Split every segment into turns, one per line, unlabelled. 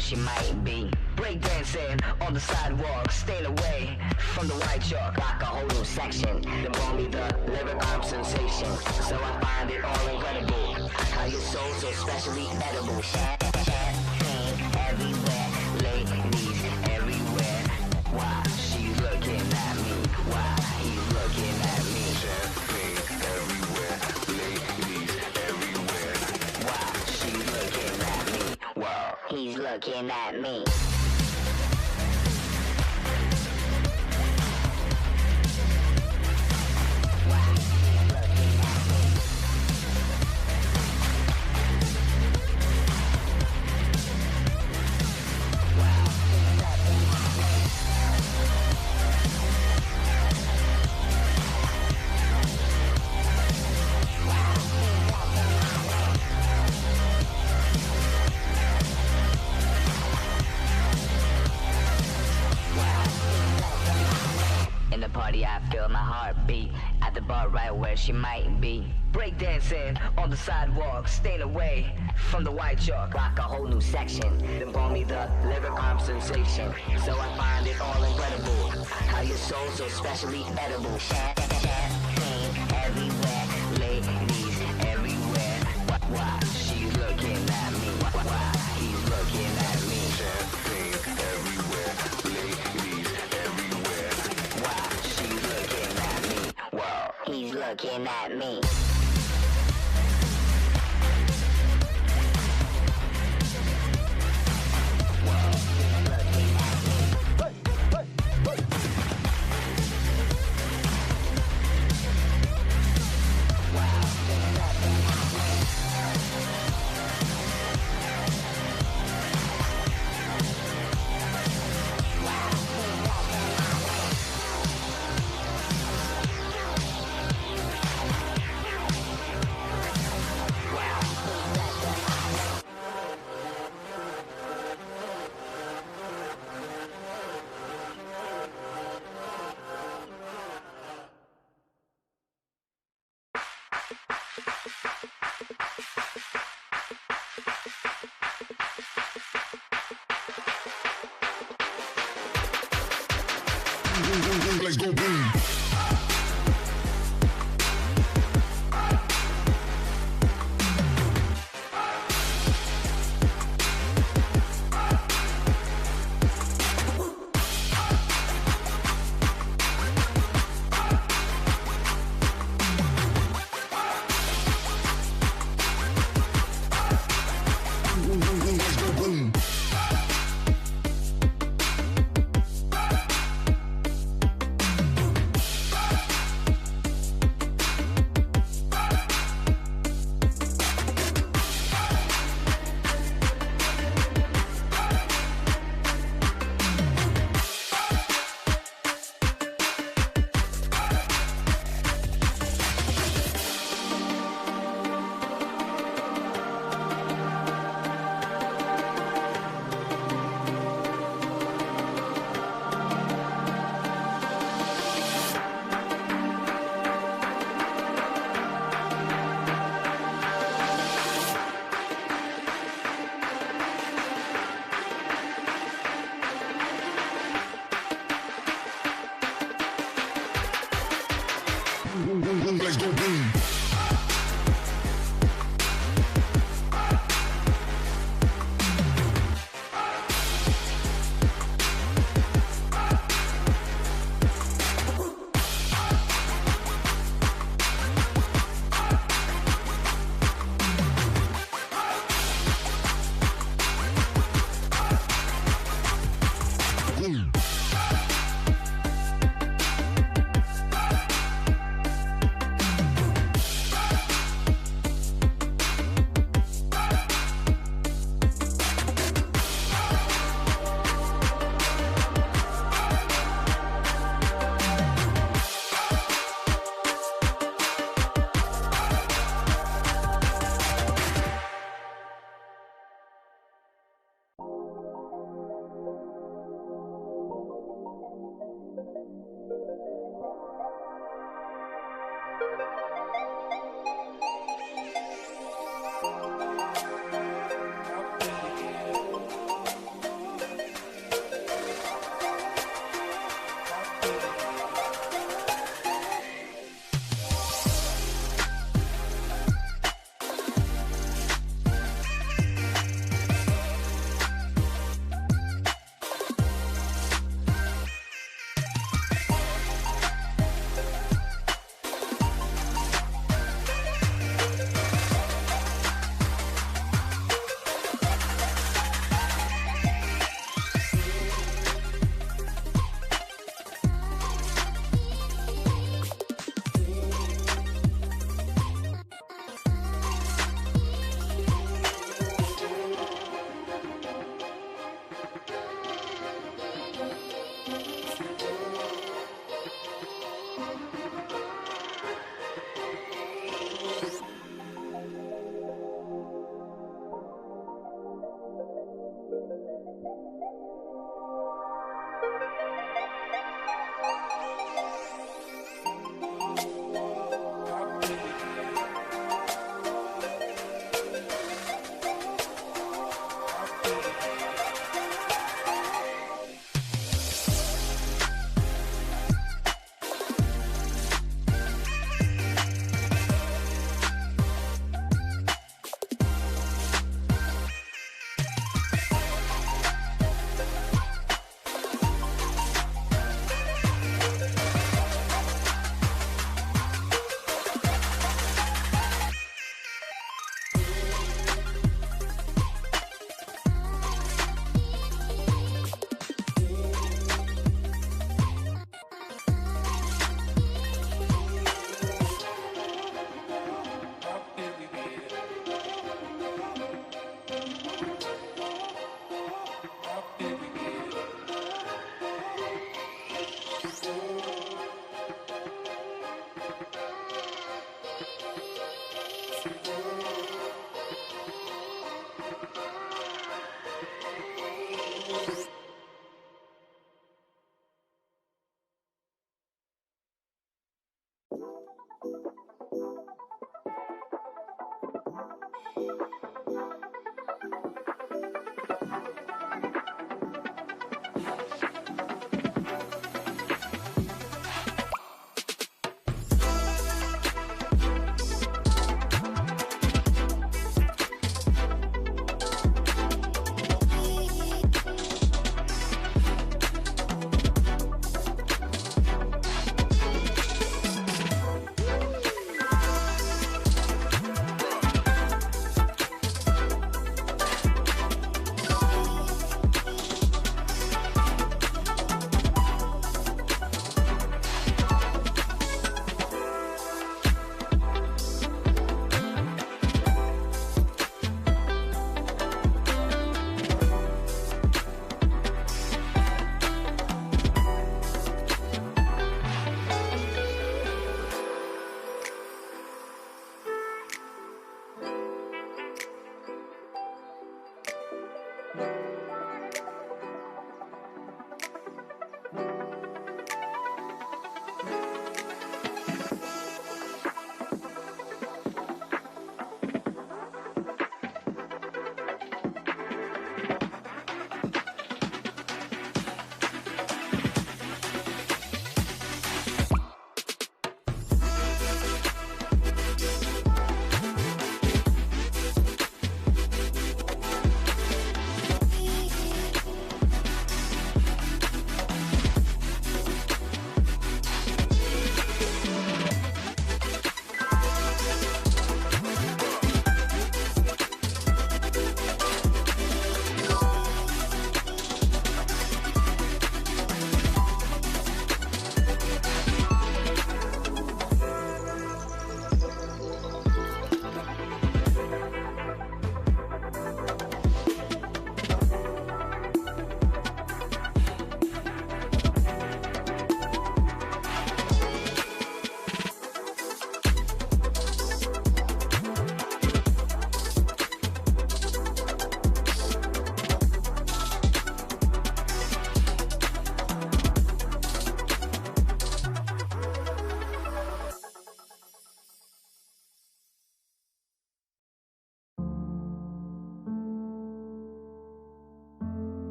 She might be breakdancing on the sidewalk, staying away from the white chalk, like a whole new section. Then brought me the lyric arm sensation, so I find it all incredible. How your soul so specially edible. Champagne everywhere, ladies everywhere. Why she's looking at me? Why he's looking at me? Champagne everywhere, ladies everywhere. Why she's looking at me? Whoa, he's looking at me. I feel my heartbeat at the bar right where she might be. Breakdancing on the sidewalk, staying away from the white chalk, like a whole new section. Then brought me the lyric arm sensation, so I find it all incredible. How your soul so specially edible. Champagne everywhere, ladies everywhere. Why she's looking at me? Why he's looking at me? Champagne everywhere, ladies everywhere. Why she's looking at me? Whoa, he's looking at me.
Let's go boom.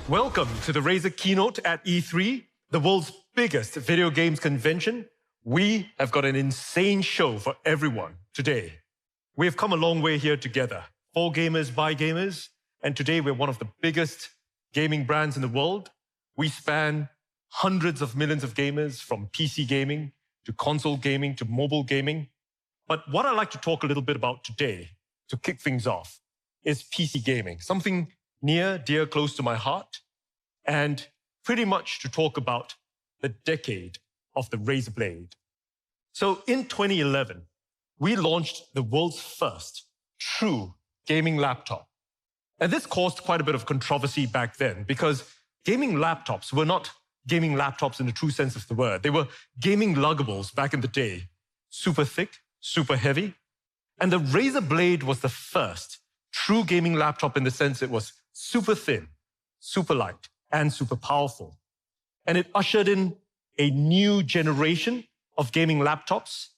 Welcome to the Razer Keynote at E3, the world's biggest video games convention. We have got an insane show for everyone today. We have come a long way here together, for gamers, by gamers, and today we're one of the biggest gaming brands in the world. We span hundreds of millions of gamers, from PC gaming to console gaming to mobile gaming. But what I'd like to talk a little bit about today, to kick things off, is PC gaming, something near, dear, close to my heart, and pretty much to talk about the decade of the Razer Blade. So in 2011, we launched the world's first true gaming laptop. And this caused quite a bit of controversy back then because gaming laptops were not gaming laptops in the true sense of the word. They were gaming luggables back in the day, super thick, super heavy. And the Razer Blade was the first true gaming laptop in the sense it was super thin, super light, and super powerful. And it ushered in a new generation of gaming laptops.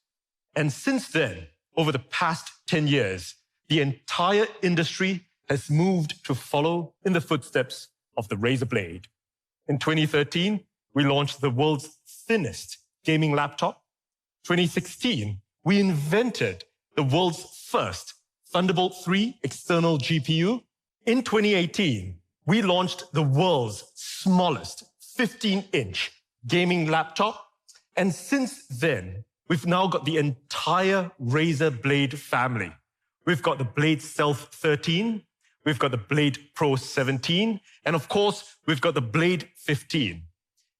And since then, over the past 10 years, the entire industry has moved to follow in the footsteps of the Razer Blade. In 2013, we launched the world's thinnest gaming laptop. 2016, we invented the world's first Thunderbolt 3 external GPU. In 2018, we launched the world's smallest 15-inch gaming laptop. And since then, we've now got the entire Razer Blade family. We've got the Blade Stealth 13, we've got the Blade Pro 17, and of course, we've got the Blade 15.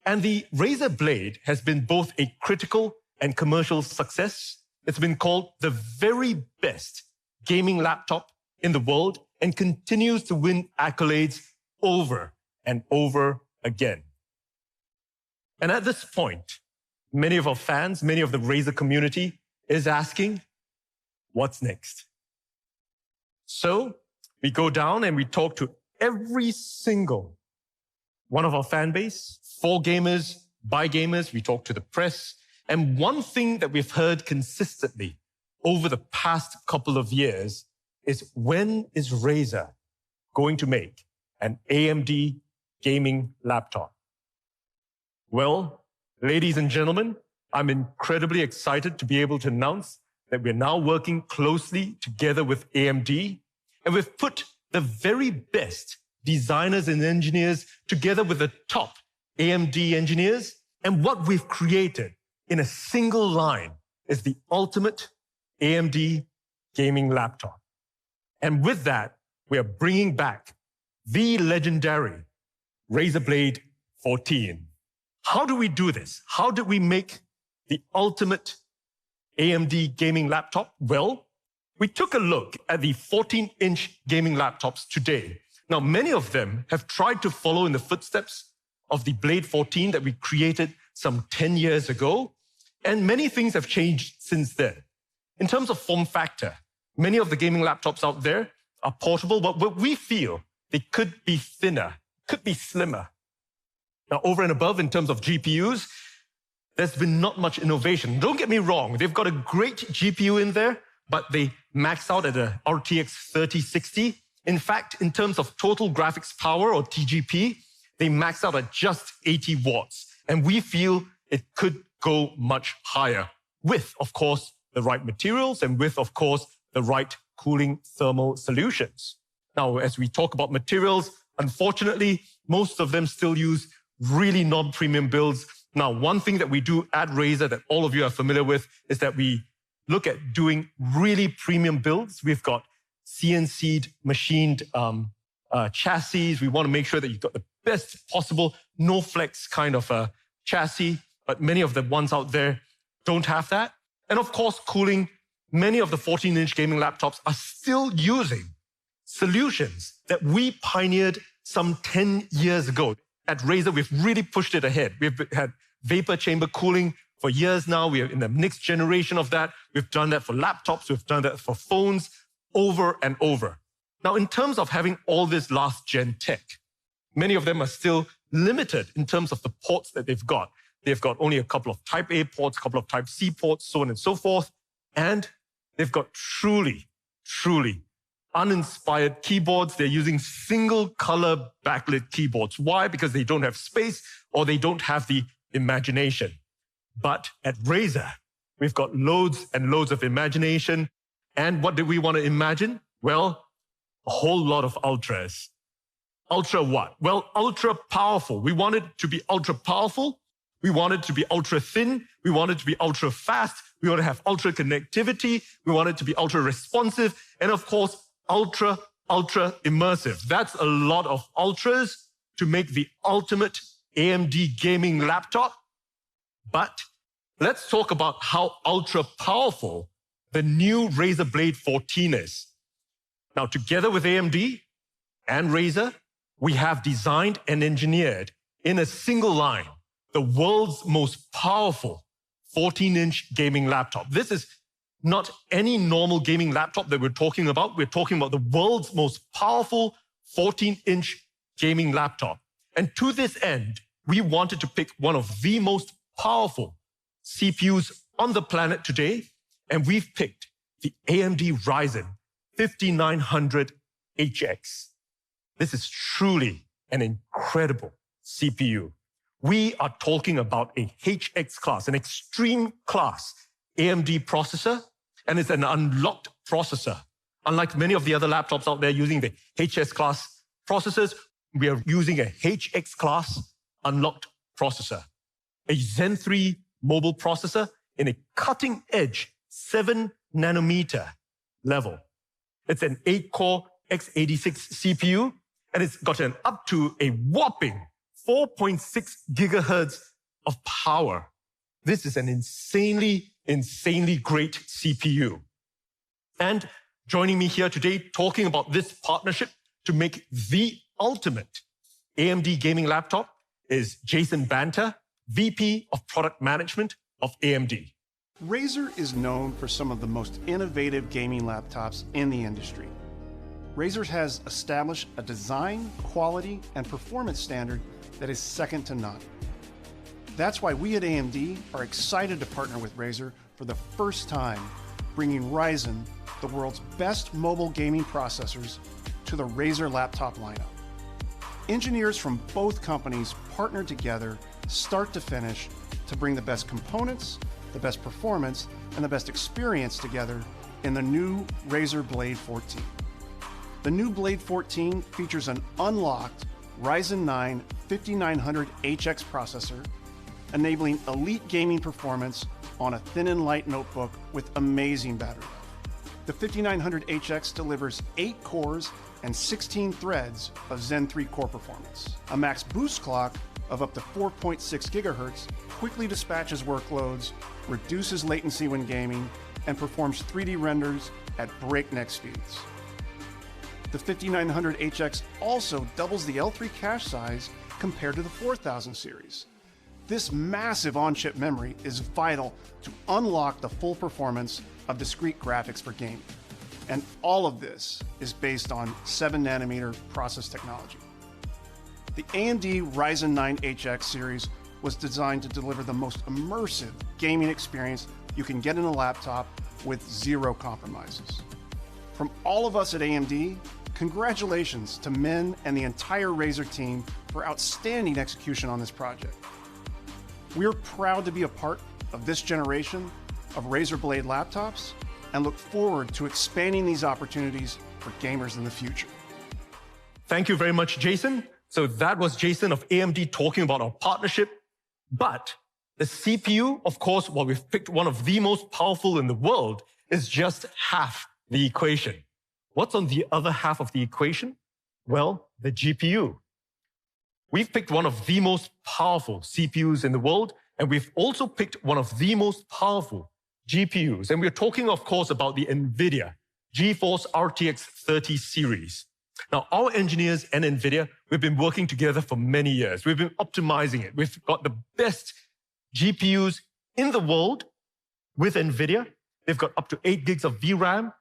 And the Razer Blade has been both a critical and commercial success. It's been called the very best gaming laptop in the world and continues to win accolades over and over again. And at this point, many of our fans, many of the Razer community is asking, what's next? So we go down and we talk to every single one of our fan base, for gamers, by gamers. We talk to the press. And one thing that we've heard consistently over the past couple of years is, when is Razer going to make an AMD gaming laptop? Well, ladies and gentlemen, I'm incredibly excited to be able to announce that we're now working closely together with AMD, and we've put the very best designers and engineers together with the top AMD engineers, and what we've created in a single line is the ultimate AMD gaming laptop. And with that, we are bringing back the legendary Razer Blade 14. How do we do this? How did we make the ultimate AMD gaming laptop? Well, we took a look at the 14-inch gaming laptops today. Now, many of them have tried to follow in the footsteps of the Blade 14 that we created some 10 years ago, and many things have changed since then. In terms of form factor, many of the gaming laptops out there are portable, but we feel they could be thinner, could be slimmer. Now, over and above, in terms of GPUs, there's been not much innovation. Don't get me wrong, they've got a great GPU in there, but they max out at a RTX 3060. In fact, in terms of total graphics power, or TGP, they max out at just 80 watts. And we feel it could go much higher with, of course, the right materials and with, of course, the right cooling thermal solutions. Now, as we talk about materials, unfortunately, most of them still use really non-premium builds. Now, one thing that we do at Razer that all of you are familiar with is that we look at doing really premium builds. We've got CNC'd machined chassis. We want to make sure that you've got the best possible no-flex kind of chassis, but many of the ones out there don't have that. And of course, cooling. Many of the 14-inch gaming laptops are still using solutions that we pioneered some 10 years ago. At Razer, we've really pushed it ahead. We've had vapor chamber cooling for years now. We are in the next generation of that. We've done that for laptops. We've done that for phones over and over. Now, in terms of having all this last-gen tech, many of them are still limited in terms of the ports that they've got. They've got only a couple of Type A ports, a couple of Type C ports, so on and so forth. And they've got truly uninspired keyboards. They're using single color backlit keyboards. Why? Because they don't have space or they don't have the imagination. But at Razer, we've got loads and loads of imagination. And what do we want to imagine? Well, a whole lot of ultras. Ultra what? Well, ultra powerful. We want it to be ultra powerful. We want it to be ultra thin. We want it to be ultra fast. We want to have ultra connectivity. We want it to be ultra responsive. And of course, ultra immersive. That's a lot of ultras to make the ultimate AMD gaming laptop. But let's talk about how ultra powerful the new Razer Blade 14 is. Now, together with AMD and Razer, we have designed and engineered in a single line the world's most powerful 14-inch gaming laptop. This is not any normal gaming laptop that we're talking about. We're talking about the world's most powerful 14-inch gaming laptop. And to this end, we wanted to pick one of the most powerful CPUs on the planet today, and we've picked the AMD Ryzen 5900HX. This is truly an incredible CPU. We are talking about a HX class, an extreme class AMD processor, and it's an unlocked processor. Unlike many of the other laptops out there using the HS class processors, we are using a HX class unlocked processor, a Zen 3 mobile processor in a cutting edge 7 nanometer level. It's an 8-core x86 CPU, and it's got an up to a whopping 4.6 gigahertz of power. This is an insanely great CPU. And joining me here today talking about this partnership to make the ultimate AMD gaming laptop is Jason Banter, VP of Product Management of AMD.
Razer is known for some of the most innovative gaming laptops in the industry. Razer has established a design, quality, and performance standard that is second to none. That's why we at AMD are excited to partner with Razer for the first time, bringing Ryzen, the world's best mobile gaming processors, to the Razer laptop lineup. Engineers from both companies partnered together, start to finish, to bring the best components, the best performance, and the best experience together in the new Razer Blade 14. The new Blade 14 features an unlocked Ryzen 9 5900HX processor, enabling elite gaming performance on a thin and light notebook with amazing battery life. The 5900HX delivers 8 cores and 16 threads of Zen 3 core performance. A max boost clock of up to 4.6 gigahertz quickly dispatches workloads, reduces latency when gaming, and performs 3D renders at breakneck speeds. The 5900HX also doubles the L3 cache size compared to the 4000 series. This massive on-chip memory is vital to unlock the full performance of discrete graphics for gaming. And all of this is based on 7 nanometer process technology. The AMD Ryzen 9 HX series was designed to deliver the most immersive gaming experience you can get in a laptop with zero compromises. From all of us at AMD, congratulations to Min and the entire Razer team for outstanding execution on this project. We're proud to be a part of this generation of Razer Blade laptops and look forward to expanding these opportunities for gamers in the future.
Thank you very much, Jason. So that was Jason of AMD talking about our partnership. But the CPU, of course, while we've picked one of the most powerful in the world, is just half the equation. What's on the other half of the equation? Well, the GPU. We've picked one of the most powerful CPUs in the world, and we've also picked one of the most powerful GPUs. And we're talking, of course, about the Nvidia GeForce RTX 30 series. Now, our engineers and Nvidia, we've been working together for many years. We've been optimizing it. We've got the best GPUs in the world with Nvidia. They've got up to 8 gigs of VRAM.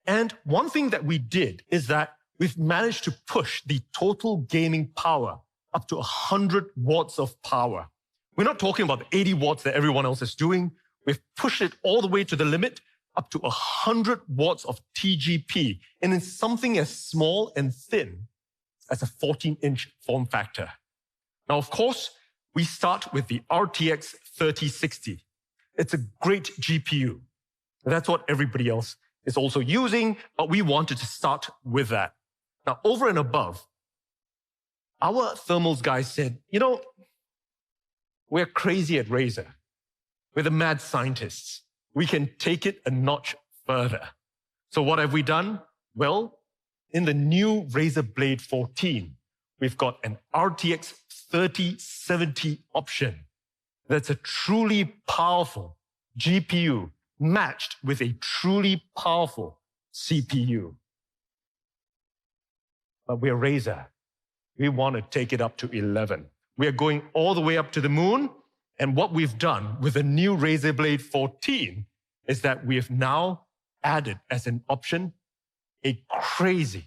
And one thing that we did is that we've managed to push the total gaming power up to 100 watts of power. We're not talking about the 80 watts that everyone else is doing. We've pushed it all the way to the limit up to 100 watts of TGP, and in something as small and thin as a 14-inch form factor. Now, of course, we start with the RTX 3060. It's a great GPU. That's what everybody else is also using, but we wanted to start with that. Now, over and above, our thermals guys said, you know, we're crazy at Razer. We're the mad scientists. We can take it a notch further. So what have we done? Well, in the new Razer Blade 14, we've got an RTX 3070 option. That's a truly powerful GPU matched with a truly powerful CPU. But we're Razer. We want to take it up to 11. We are going all the way up to the moon. And what we've done with the new Razer Blade 14 is that we have now added as an option a crazy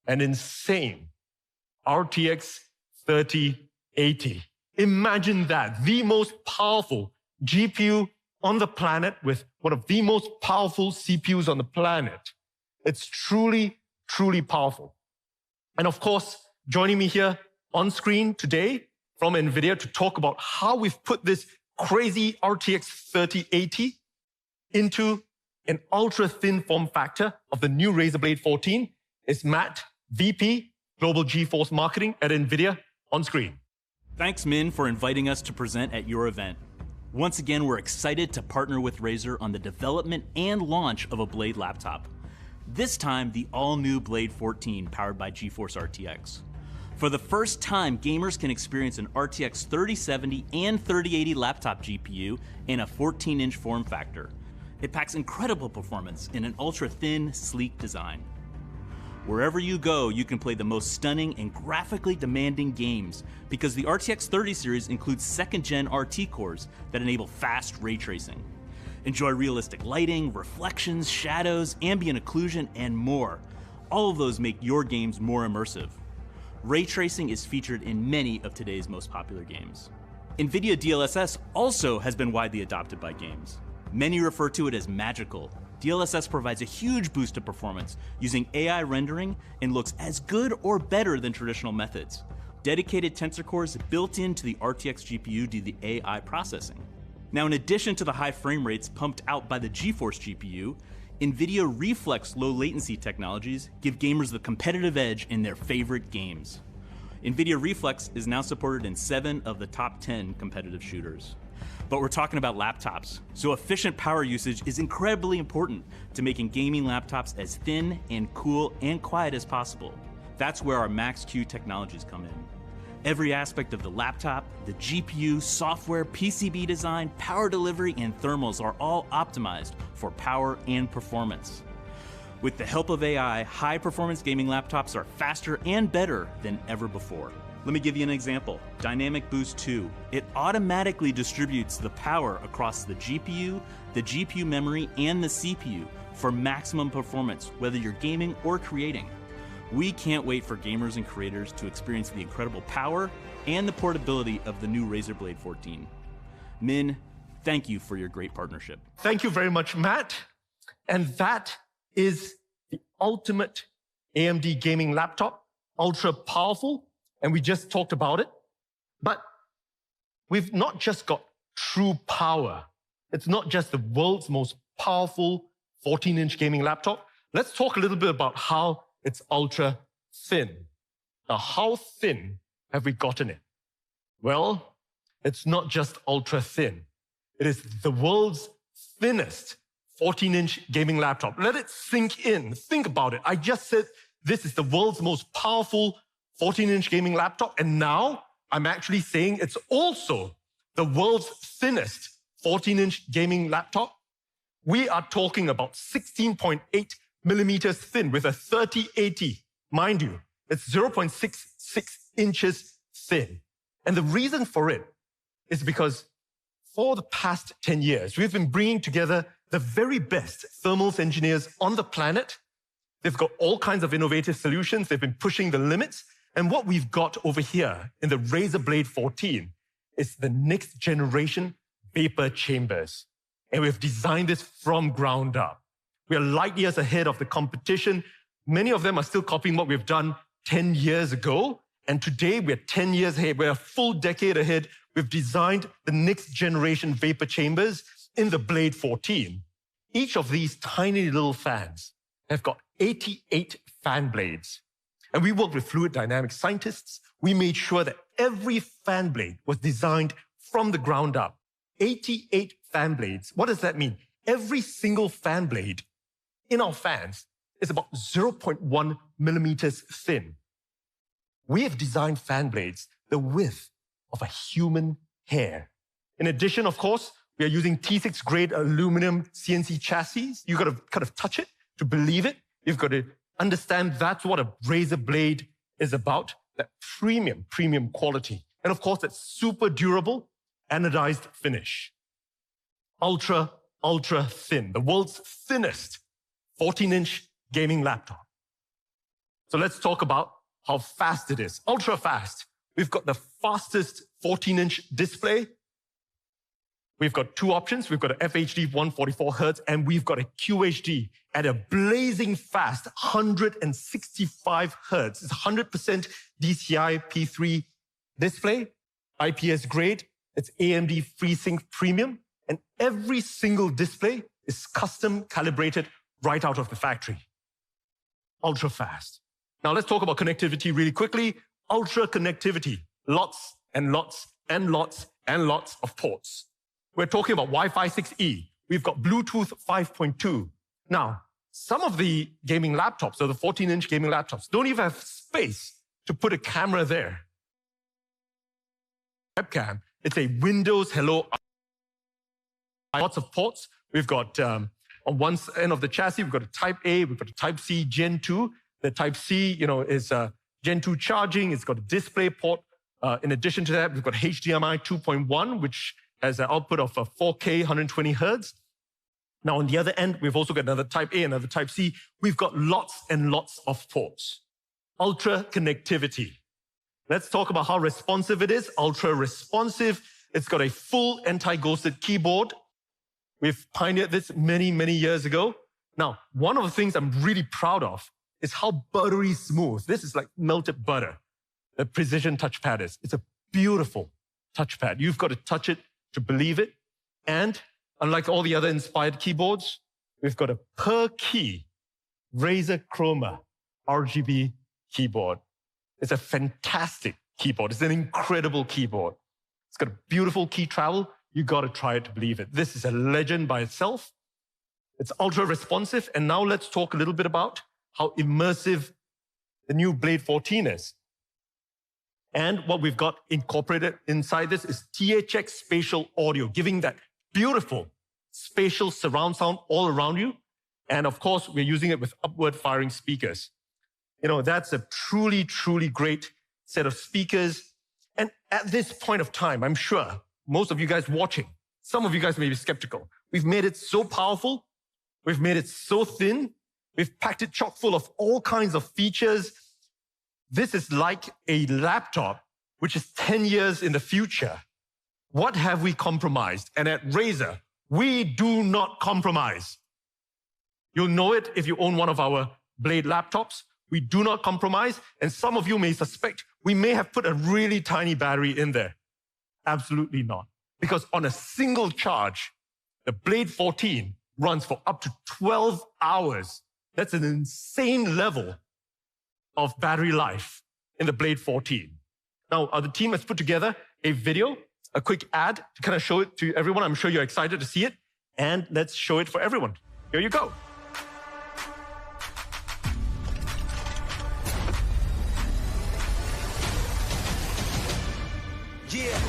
and insane RTX 3080. Imagine that, the most powerful GPU on the planet with one of the most powerful CPUs on the planet. It's truly, truly powerful. And of course, joining me here on screen today from Nvidia to talk about how we've put this crazy RTX 3080 into an ultra-thin form factor of the new Razer Blade 14 is Matt, VP, Global GeForce Marketing at Nvidia, on screen.
Thanks, Min, for inviting us to present at your event. Once again, we're excited to partner with Razer on the development and launch of a Blade laptop. This time, the all-new Blade 14 powered by GeForce RTX. For the first time, gamers can experience an RTX 3070 and 3080 laptop GPU in a 14-inch form factor. It packs incredible performance in an ultra-thin, sleek design. Wherever you go, you can play the most stunning and graphically demanding games because the RTX 30 series includes second-gen RT cores that enable fast ray tracing. Enjoy realistic lighting, reflections, shadows, ambient occlusion, and more. All of those make your games more immersive. Ray tracing is featured in many of today's most popular games. Nvidia DLSS also has been widely adopted by games. Many refer to it as magical. DLSS provides a huge boost to performance using AI rendering and looks as good or better than traditional methods. Dedicated tensor cores built into the RTX GPU do the AI processing. Now, in addition to the high frame rates pumped out by the GeForce GPU, Nvidia Reflex low latency technologies give gamers the competitive edge in their favorite games. Nvidia Reflex is now supported in 7 of the top 10 competitive shooters. But we're talking about laptops, so efficient power usage is incredibly important to making gaming laptops as thin and cool and quiet as possible. That's where our Max-Q technologies come in. Every aspect of the laptop, the GPU, software, PCB design, power delivery, and thermals are all optimized for power and performance. With the help of AI, high-performance gaming laptops are faster and better than ever before. Let me give you an example. Dynamic Boost 2. It automatically distributes the power across the GPU memory, and the CPU for maximum performance, whether you're gaming or creating. We can't wait for gamers and creators to experience the incredible power and the portability of the new Razer Blade 14. Min, thank you for your great partnership.
Thank you very much, Matt. And that is the ultimate AMD gaming laptop, ultra powerful, and we just talked about it. But we've not just got true power. It's not just the world's most powerful 14-inch gaming laptop. Let's talk a little bit about how it's ultra thin. Now, how thin have we gotten it? Well, it's not just ultra thin. It is the world's thinnest 14-inch gaming laptop. Let it sink in. Think about it. I just said this is the world's most powerful 14-inch gaming laptop, and now I'm actually saying it's also the world's thinnest 14-inch gaming laptop. We are talking about 16.8 millimeters thin with a 3080. Mind you, it's 0.66 inches thin. And the reason for it is because for the past 10 years, we've been bringing together the very best thermals engineers on the planet. They've got all kinds of innovative solutions. They've been pushing the limits. And what we've got over here in the Razer Blade 14 is the next generation vapor chambers. And we've designed this from ground up. We are light years ahead of the competition. Many of them are still copying what we've done 10 years ago. And today we're 10 years ahead. We're a full decade ahead. We've designed the next generation vapor chambers in the Blade 14. Each of these tiny little fans have got 88 fan blades. And we worked with fluid dynamics scientists. We made sure that every fan blade was designed from the ground up. 88 fan blades. What does that mean? Every single fan blade in our fans is about 0.1 millimeters thin. We have designed fan blades the width of a human hair. In addition, of course, we are using T6 grade aluminum CNC chassis. You've got to kind of touch it to believe it. You've got to understand that's what a Razer blade is about, that premium quality. And of course, that super durable anodized finish. Ultra thin, the world's thinnest 14-inch gaming laptop. So let's talk about how fast it is. Ultra fast. We've got the fastest 14-inch display. We've got two options. We've got a FHD 144 Hertz, and we've got a QHD at a blazing fast 165 Hertz. It's 100% DCI P3 display, IPS grade. It's AMD FreeSync Premium, and every single display is custom calibrated right out of the factory. Ultra fast. Now let's talk about connectivity really quickly. Ultra connectivity. Lots and lots and lots and lots of ports. We're talking about Wi-Fi 6E. We've got Bluetooth 5.2. Now, some of the gaming laptops, or the 14-inch gaming laptops, don't even have space to put a camera there. Webcam, it's a Windows Hello. Lots of ports. We've got, on one end of the chassis, we've got a Type A, we've got a Type C Gen 2. The Type C, is Gen 2 charging. It's got a display port. In addition to that, we've got HDMI 2.1, which has an output of 4K, 120 Hertz. Now, on the other end, we've also got another Type A, another Type C. We've got lots and lots of ports. Ultra connectivity. Let's talk about how responsive it is. Ultra responsive. It's got a full anti-ghosted keyboard. We've pioneered this many, many years ago. Now, one of the things I'm really proud of is how buttery smooth. This is like melted butter. The precision touchpad is. It's a beautiful touchpad. You've got to touch it to believe it. And unlike all the other inspired keyboards, we've got a per key Razer Chroma RGB keyboard. It's a fantastic keyboard. It's an incredible keyboard. It's got a beautiful key travel. You got to try it to believe it. This is a legend by itself. It's ultra responsive. And now let's talk a little bit about how immersive the new Blade 14 is. And what we've got incorporated inside this is THX spatial audio, giving that beautiful spatial surround sound all around you. And of course, we're using it with upward firing speakers. That's a truly, truly great set of speakers. And at this point of time, I'm sure most of you guys watching, some of you guys may be skeptical. We've made it so powerful. We've made it so thin. We've packed it chock full of all kinds of features. This is like a laptop, which is 10 years in the future. What have we compromised? And at Razer, we do not compromise. You'll know it if you own one of our Blade laptops. We do not compromise. And some of you may suspect we may have put a really tiny battery in there. Absolutely not. Because on a single charge, the Blade 14 runs for up to 12 hours. That's an insane level of battery life in the Blade 14. Now, the team has put together a video, a quick ad to kind of show it to everyone. I'm sure you're excited to see it. And let's show it for everyone. Here you go.
Yeah,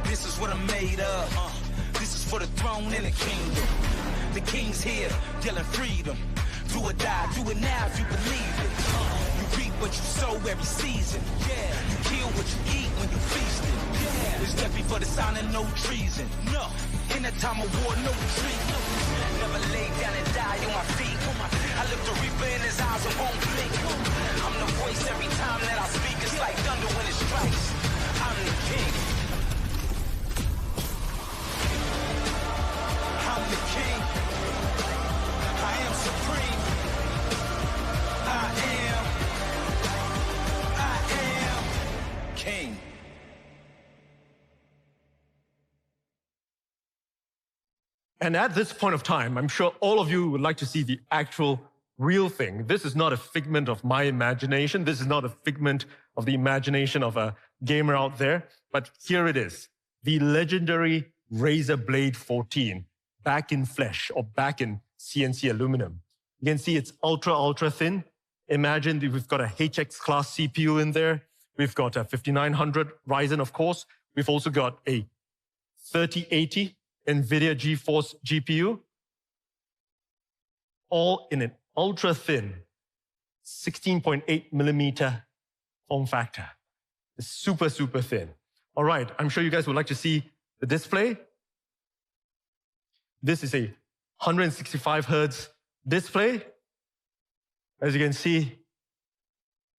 this is what I'm made of. This is for the throne and the kingdom. The king's here, yelling freedom. Do or die, do it now if you believe it. You reap what you sow every season. Yeah, you kill what you eat when you feast it. Yeah, it's death before the sign of no treason. No, in that time of war, no retreat. Never lay down and die on my feet. I look the reaper in his eyes and won't blink. I'm the voice every time that I speak. It's like thunder when it strikes. I'm the king. I'm the king. I
And at this point of time, I'm sure all of you would like to see the actual real thing. This is not a figment of my imagination. This is not a figment of the imagination of a gamer out there. But here it is, the legendary Razer Blade 14, back in flesh or back in CNC aluminum. You can see it's ultra thin. Imagine we've got a HX class CPU in there. We've got a 5900 Ryzen, of course. We've also got a 3080 Nvidia GeForce GPU, all in an ultra thin 16.8 millimeter form factor. It's super thin. All right, I'm sure you guys would like to see the display. This is a 165 Hertz display. As you can see,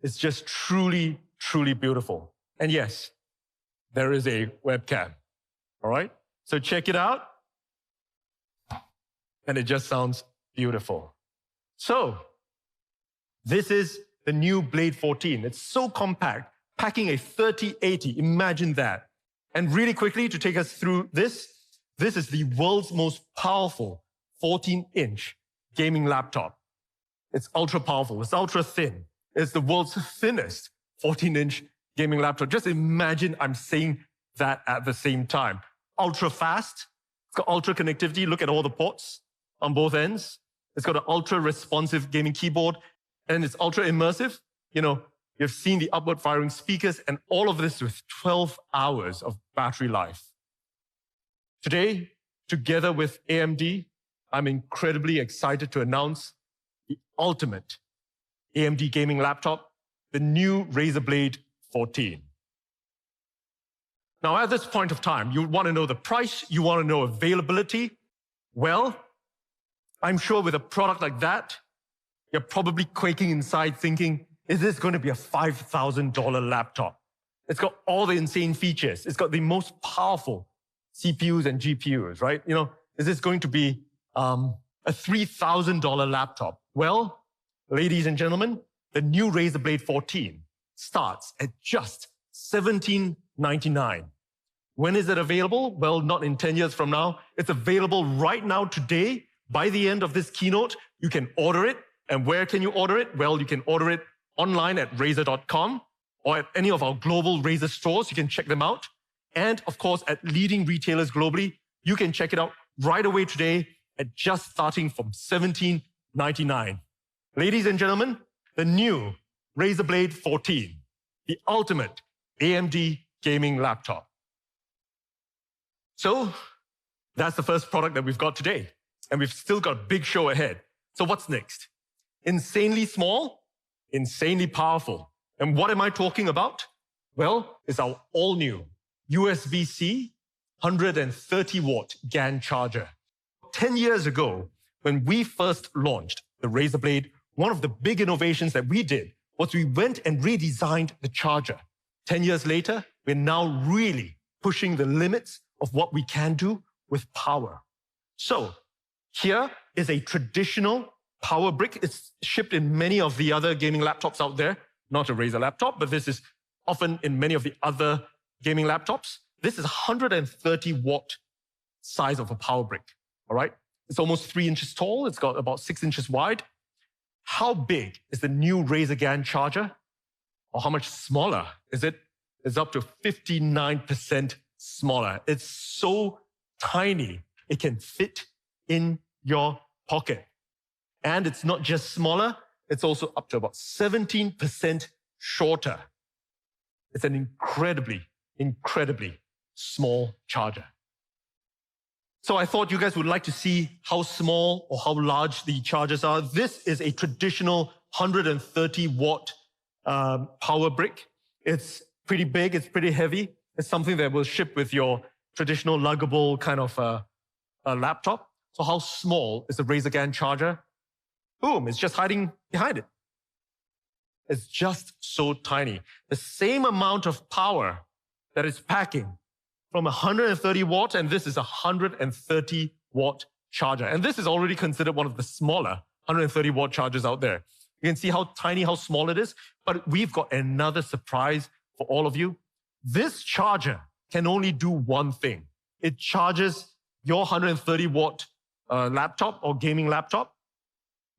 it's just truly beautiful. And yes, there is a webcam. All right, so check it out. And it just sounds beautiful. So, this is the new Blade 14. It's so compact, packing a 3080. Imagine that. And really quickly, to take us through this is the world's most powerful 14-inch gaming laptop. It's ultra powerful. It's ultra thin. It's the world's thinnest 14-inch gaming laptop. Just imagine I'm saying that at the same time. Ultra fast. It's got ultra connectivity. Look at all the ports on both ends. It's got an ultra responsive gaming keyboard, and it's ultra immersive. You know, you've seen the upward firing speakers, and all of this with 12 hours of battery life. Today, together with AMD, I'm incredibly excited to announce the ultimate AMD gaming laptop, the new Razer Blade 14. Now, at this point of time, you want to know the price, you want to know availability. Well, I'm sure with a product like that, you're probably quaking inside thinking, is this going to be a $5,000 laptop? It's got all the insane features. It's got the most powerful CPUs and GPUs, right? You know, is this going to be a $3,000 laptop? Well, ladies and gentlemen, the new Razer Blade 14 starts at just $1,799. When is it available? Well, not in 10 years from now. It's available right now today. By the end of this keynote, you can order it. And where can you order it? Well, you can order it online at Razer.com or at any of our global Razer stores. You can check them out. And of course, at leading retailers globally, you can check it out right away today at just starting from $1,799. Ladies and gentlemen, the new Razer Blade 14, the ultimate AMD gaming laptop. So that's the first product that we've got today. And we've still got a big show ahead. So what's next? Insanely small, insanely powerful. And what am I talking about? Well, it's our all-new USB-C 130-watt GAN charger. 10 years ago, when we first launched the Razer Blade, one of the big innovations that we did was we went and redesigned the charger. 10 years later, we're now really pushing the limits of what we can do with power. So here is a traditional power brick. It's shipped in many of the other gaming laptops out there. Not a Razer laptop, but this is often in many of the other gaming laptops. This is 130-watt size of a power brick, all right? It's almost 3 inches tall. It's got about 6 inches wide. How big is the new Razer GAN charger? Or how much smaller is it? It's up to 59% smaller. It's so tiny, it can fit in your pocket. And it's not just smaller, it's also up to about 17% shorter. It's an incredibly small charger. So I thought you guys would like to see how small or how large the chargers are. This is a traditional 130-watt power brick. It's pretty big, it's pretty heavy. It's something that will ship with your traditional luggable kind of laptop. So how small is the Razer GAN charger? Boom, it's just hiding behind it. It's just so tiny. The same amount of power that it's packing from 130 watt, and this is a 130 watt charger. And this is already considered one of the smaller 130 watt chargers out there. You can see how tiny, how small it is, but we've got another surprise for all of you. This charger can only do one thing. It charges your 130 watt laptop or gaming laptop,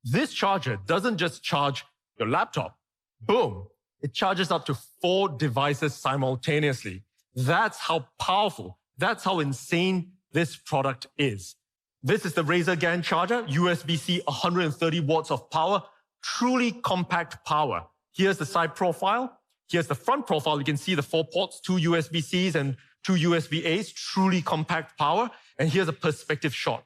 this charger doesn't just charge your laptop. Boom. It charges up to 4 devices simultaneously. That's how powerful, that's how insane this product is. This is the Razer GaN charger, USB-C, 130 watts of power, truly compact power. Here's the side profile. Here's the front profile. You can see the 4 ports, 2 USB-Cs and 2 USB-As, truly compact power. And here's a perspective shot.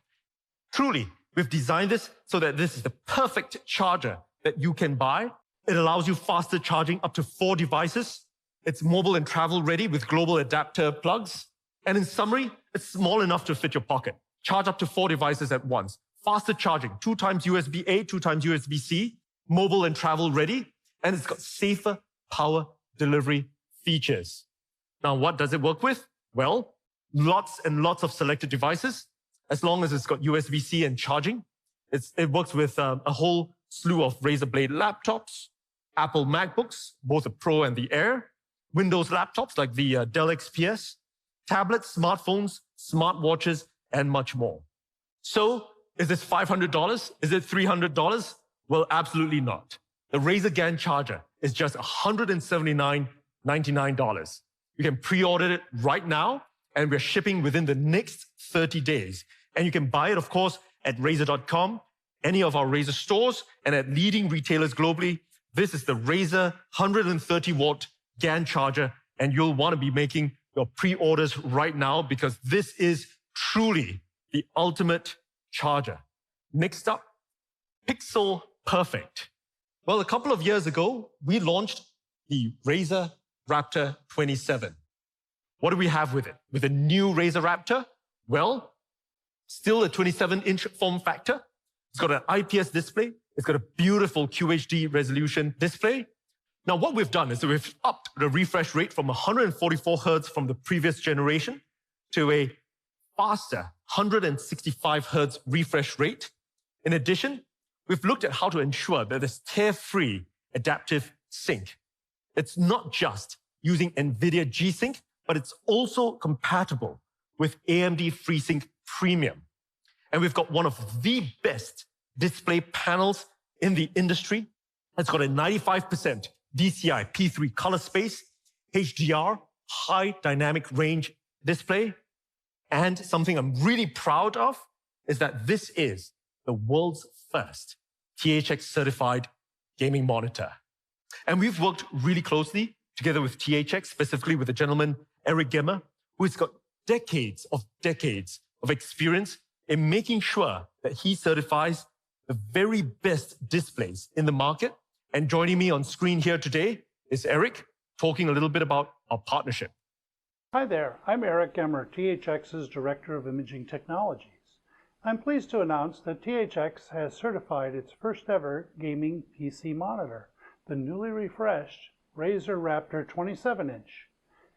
Truly, we've designed this so that this is the perfect charger that you can buy. It allows you faster charging up to 4 devices. It's mobile and travel ready with global adapter plugs. And in summary, it's small enough to fit your pocket. Charge up to 4 devices at once. Faster charging, 2 times USB-A, 2 times USB-C, mobile and travel ready. And it's got safer power delivery features. Now, what does it work with? Well, lots and lots of selected devices. As long as it's got USB-C and charging, it works with a whole slew of Razer Blade laptops, Apple MacBooks, both the Pro and the Air, Windows laptops like the Dell XPS, tablets, smartphones, smartwatches, and much more. So, is this $500? Is it $300? Well, absolutely not. The Razer GaN charger is just $179.99. You can pre-order it right now, and we're shipping within the next 30 days. And you can buy it, of course, at Razer.com, any of our Razer stores, and at leading retailers globally. This is the Razer 130-watt GaN charger, and you'll want to be making your pre-orders right now because this is truly the ultimate charger. Next up, Pixel Perfect. Well, a couple of years ago, we launched the Razer Raptor 27. What do we have with it? With a new Razer Raptor? Well, still a 27-inch form factor. It's got an IPS display. It's got a beautiful QHD resolution display. Now, what we've done is that we've upped the refresh rate from 144 Hertz from the previous generation to a faster 165 Hertz refresh rate. In addition, we've looked at how to ensure that there's tear-free adaptive sync. It's not just using Nvidia G-Sync, but it's also compatible with AMD FreeSync Premium. And we've got one of the best display panels in the industry. It's got a 95% DCI P3 color space, HDR, high dynamic range display. And something I'm really proud of is that this is the world's first THX certified gaming monitor. And we've worked really closely together with THX, specifically with the gentleman, Eric Gemmer, who's got decades of experience in making sure that he certifies the very best displays in the market. And joining me on screen here today is Eric, talking a little bit about our partnership.
Hi there, I'm Eric Gemmer, THX's Director of Imaging Technologies. I'm pleased to announce that THX has certified its first ever gaming PC monitor, the newly refreshed Razer Raptor 27-inch.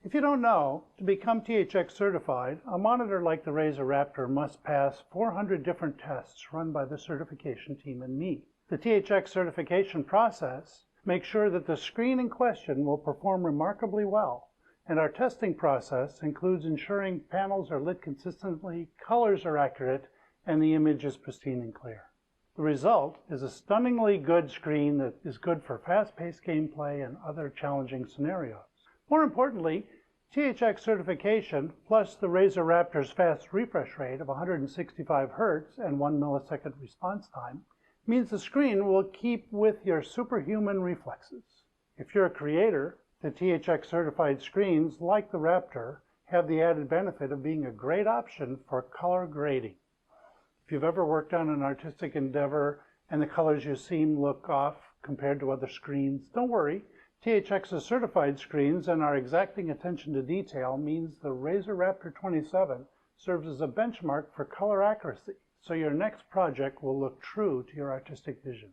If you don't know, to become THX certified, a monitor like the Razer Raptor must pass 400 different tests run by the certification team and me. The THX certification process makes sure that the screen in question will perform remarkably well, and our testing process includes ensuring panels are lit consistently, colors are accurate, and the image is pristine and clear. The result is a stunningly good screen that is good for fast-paced gameplay and other challenging scenarios. More importantly, THX certification plus the Razer Raptor's fast refresh rate of 165 Hz and 1 millisecond response time means the screen will keep with your superhuman reflexes. If you're a creator, the THX certified screens, like the Raptor, have the added benefit of being a great option for color grading. If you've ever worked on an artistic endeavor and the colors you see look off compared to other screens, don't worry. THX's certified screens and our exacting attention to detail means the Razer Raptor 27 serves as a benchmark for color accuracy, so your next project will look true to your artistic vision.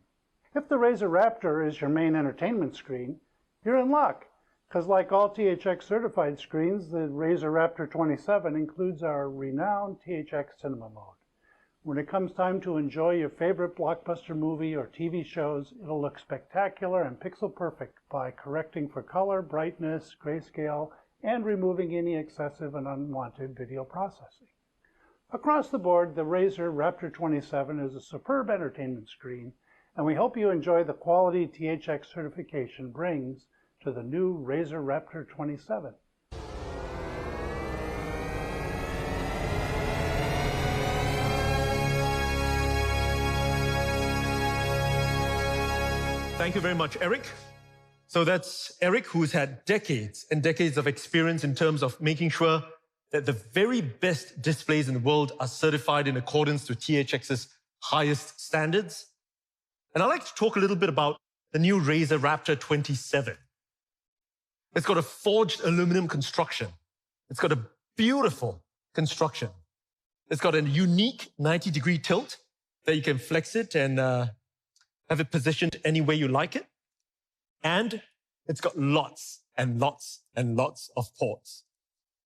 If the Razer Raptor is your main entertainment screen, you're in luck, because like all THX certified screens, the Razer Raptor 27 includes our renowned THX Cinema Mode. When it comes time to enjoy your favorite blockbuster movie or TV shows, it'll look spectacular and pixel perfect by correcting for color, brightness, grayscale, and removing any excessive and unwanted video processing. Across the board, the Razer Raptor 27 is a superb entertainment screen, and we hope you enjoy the quality THX certification brings to the new Razer Raptor 27.
Thank you very much, Eric. So that's Eric, who's had decades and decades of experience in terms of making sure that the very best displays in the world are certified in accordance to THX's highest standards. And I'd like to talk a little bit about the new Razer Raptor 27. It's got a forged aluminum construction. It's got a beautiful construction. It's got a unique 90-degree tilt that you can flex it and have it positioned any way you like it. And it's got lots and lots and lots of ports.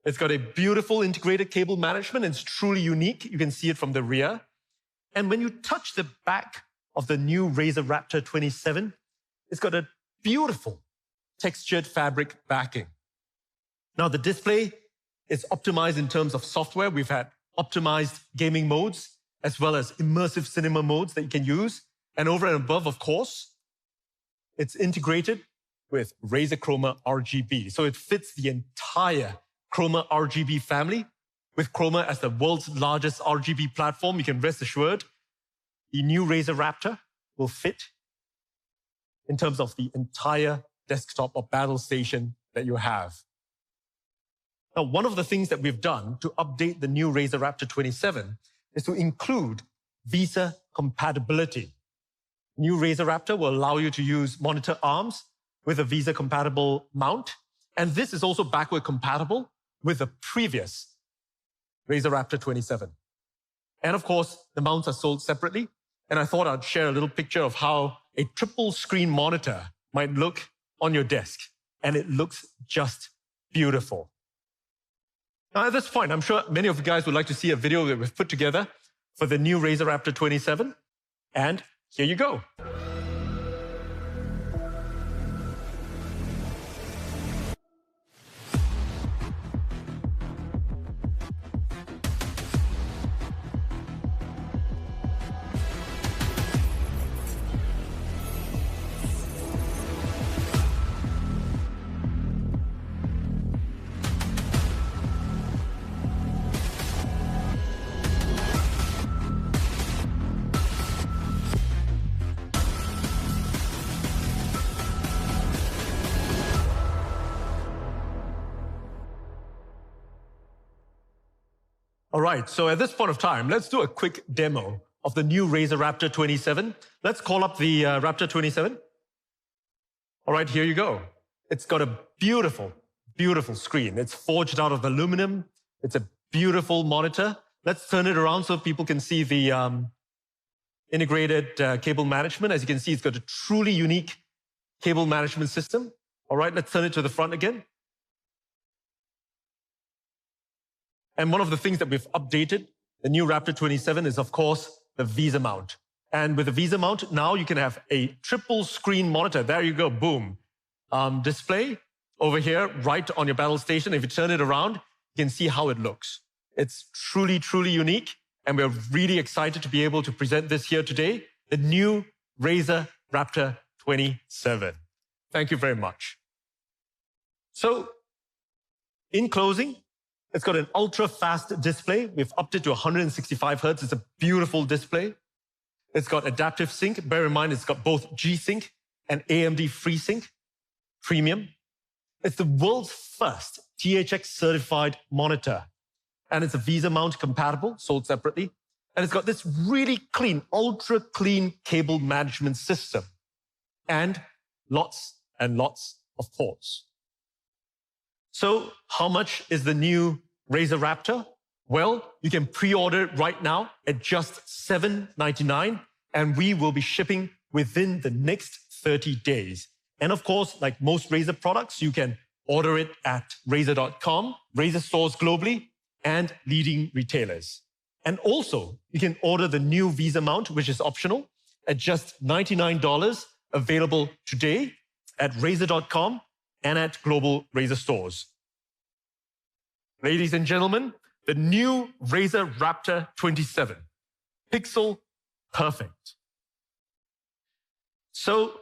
It's got a beautiful integrated cable management. It's truly unique. You can see it from the rear. And when you touch the back of the new Razer Raptor 27, it's got a beautiful textured fabric backing. Now, the display is optimized in terms of software. We've had optimized gaming modes as well as immersive cinema modes that you can use. And over and above, of course, it's integrated with Razer Chroma RGB. So it fits the entire Chroma RGB family. With Chroma as the world's largest RGB platform, you can rest assured the new Razer Raptor will fit in terms of the entire desktop or battle station that you have. Now, one of the things that we've done to update the new Razer Raptor 27 is to include VESA compatibility. New Razer Raptor will allow you to use monitor arms with a VESA-compatible mount. And this is also backward compatible with the previous Razer Raptor 27. And of course, the mounts are sold separately. And I thought I'd share a little picture of how a triple screen monitor might look on your desk. And it looks just beautiful. Now, at this point, I'm sure many of you guys would like to see a video that we've put together for the new Razer Raptor 27. And here you go. All right, so at this point of time, let's do a quick demo of the new Razer Raptor 27. Let's call up the Raptor 27. All right, here you go. It's got a beautiful, beautiful screen. It's forged out of aluminum. It's a beautiful monitor. Let's turn it around so people can see the integrated cable management. As you can see, it's got a truly unique cable management system. All right, let's turn it to the front again. And one of the things that we've updated, the new Raptor 27, is, of course, the VESA mount. And with the VESA mount, now you can have a triple screen monitor. There you go, boom. Display over here, right on your battle station. If you turn it around, you can see how it looks. It's truly, truly unique. And we're really excited to be able to present this here today, the new Razer Raptor 27. Thank you very much. So, in closing, it's got an ultra-fast display. We've upped it to 165 Hertz. It's a beautiful display. It's got adaptive sync. Bear in mind, it's got both G-Sync and AMD FreeSync Premium. It's the world's first THX-certified monitor. And it's a VESA mount compatible, sold separately. And it's got this really clean, ultra-clean cable management system. And lots and lots of ports. So how much is the new Razer Raptor? Well, you can pre-order it right now at just $799, and we will be shipping within the next 30 days. And of course, like most Razer products, you can order it at Razer.com, Razer stores globally, and leading retailers. And also, you can order the new VESA mount, which is optional, at just $99, available today at Razer.com and at global Razer stores. Ladies and gentlemen, the new Razer Raptor 27. Pixel perfect. So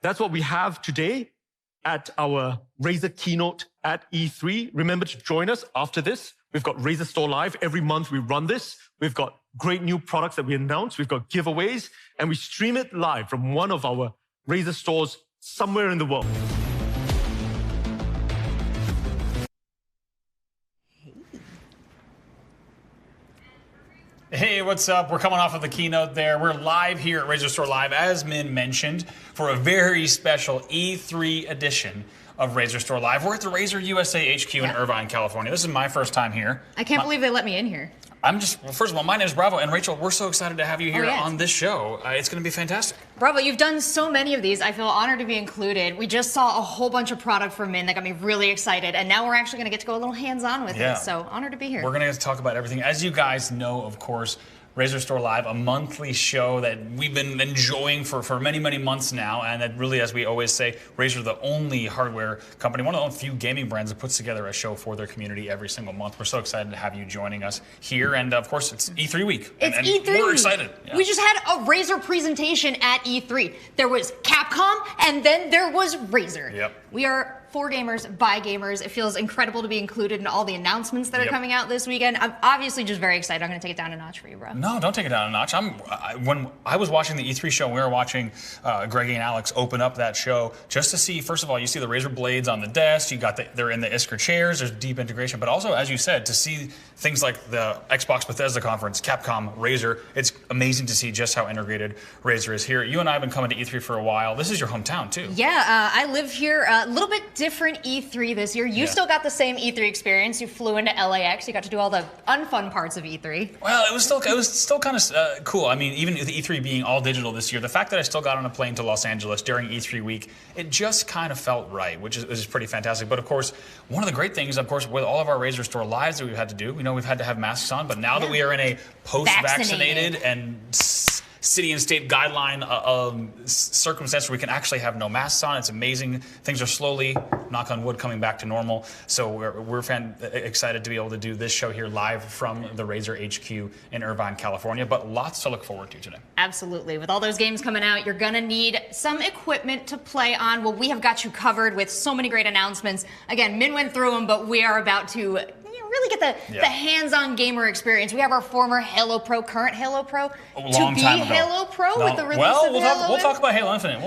that's what we have today at our Razer keynote at E3. Remember to join us after this. We've got RazerStore Live. Every month we run this. We've got great new products that we announce. We've got giveaways, and we stream it live from one of our Razer stores somewhere in the world.
Hey, what's up? We're coming off of the keynote there. We're live here at RazerStore Live, as Min mentioned, for a very special E3 edition of RazerStore Live. We're at the Razer USA HQ in Irvine, California. This is my first time here.
I can't believe they let me in here.
Well, first of all, my name is Bravo, and Rachel, we're so excited to have you here on this show. It's going to be fantastic.
Bravo, you've done so many of these. I feel honored to be included. We just saw a whole bunch of product from Min that got me really excited, and now we're actually going to get to go a little hands-on with it. So honored to be here.
We're going to get to talk about everything. As you guys know, of course, RazerStore Live, a monthly show that we've been enjoying for many, many months now, and that really, as we always say, Razer, the only hardware company, one of the few gaming brands that puts together a show for their community every single month. We're so excited to have you joining us here, and of course, it's E3 week.
It's
and
E3
we're
week.
excited. Yeah.
We just had a Razer presentation at E3. There was Capcom, and then there was Razer.
Yep.
We are for gamers, by gamers. It feels incredible to be included in all the announcements that are coming out this weekend. I'm obviously just very excited. I'm going to take it down a notch for you, bro.
No, don't take it down a notch. When I was watching the E3 show, we were watching Greggy and Alex open up that show just to see, first of all, you see the Razer blades on the desk. You got they're in the Isker chairs. There's deep integration. But also, as you said, to see things like the Xbox Bethesda conference, Capcom, Razer, it's amazing to see just how integrated Razer is here. You and I have been coming to E3 for a while. This is your hometown, too.
Yeah, I live here. A little bit different E3 this year. You still got the same E3 experience. You flew into LAX. You got to do all the unfun parts of E3.
Well, it was still kind of cool. I mean, even with E3 being all digital this year, the fact that I still got on a plane to Los Angeles during E3 week, it just kind of felt right, which is pretty fantastic. But of course, one of the great things, of course, with all of our RazerStore Lives that we've had to do, we know we've had to have masks on, but now that we are in a post-vaccinated and city and state guideline circumstance where we can actually have no masks on. It's amazing. Things are slowly, knock on wood, coming back to normal. So we're excited to be able to do this show here live from the Razer HQ in Irvine, California. But lots to look forward to today.
Absolutely. With all those games coming out, you're going to need some equipment to play on. Well, we have got you covered with so many great announcements. Again, Min went through them, but we are about to really get the hands-on gamer experience. We have our former Halo Pro, current Halo Pro, Halo Pro with the release of Halo.
We'll talk about Halo Infinite.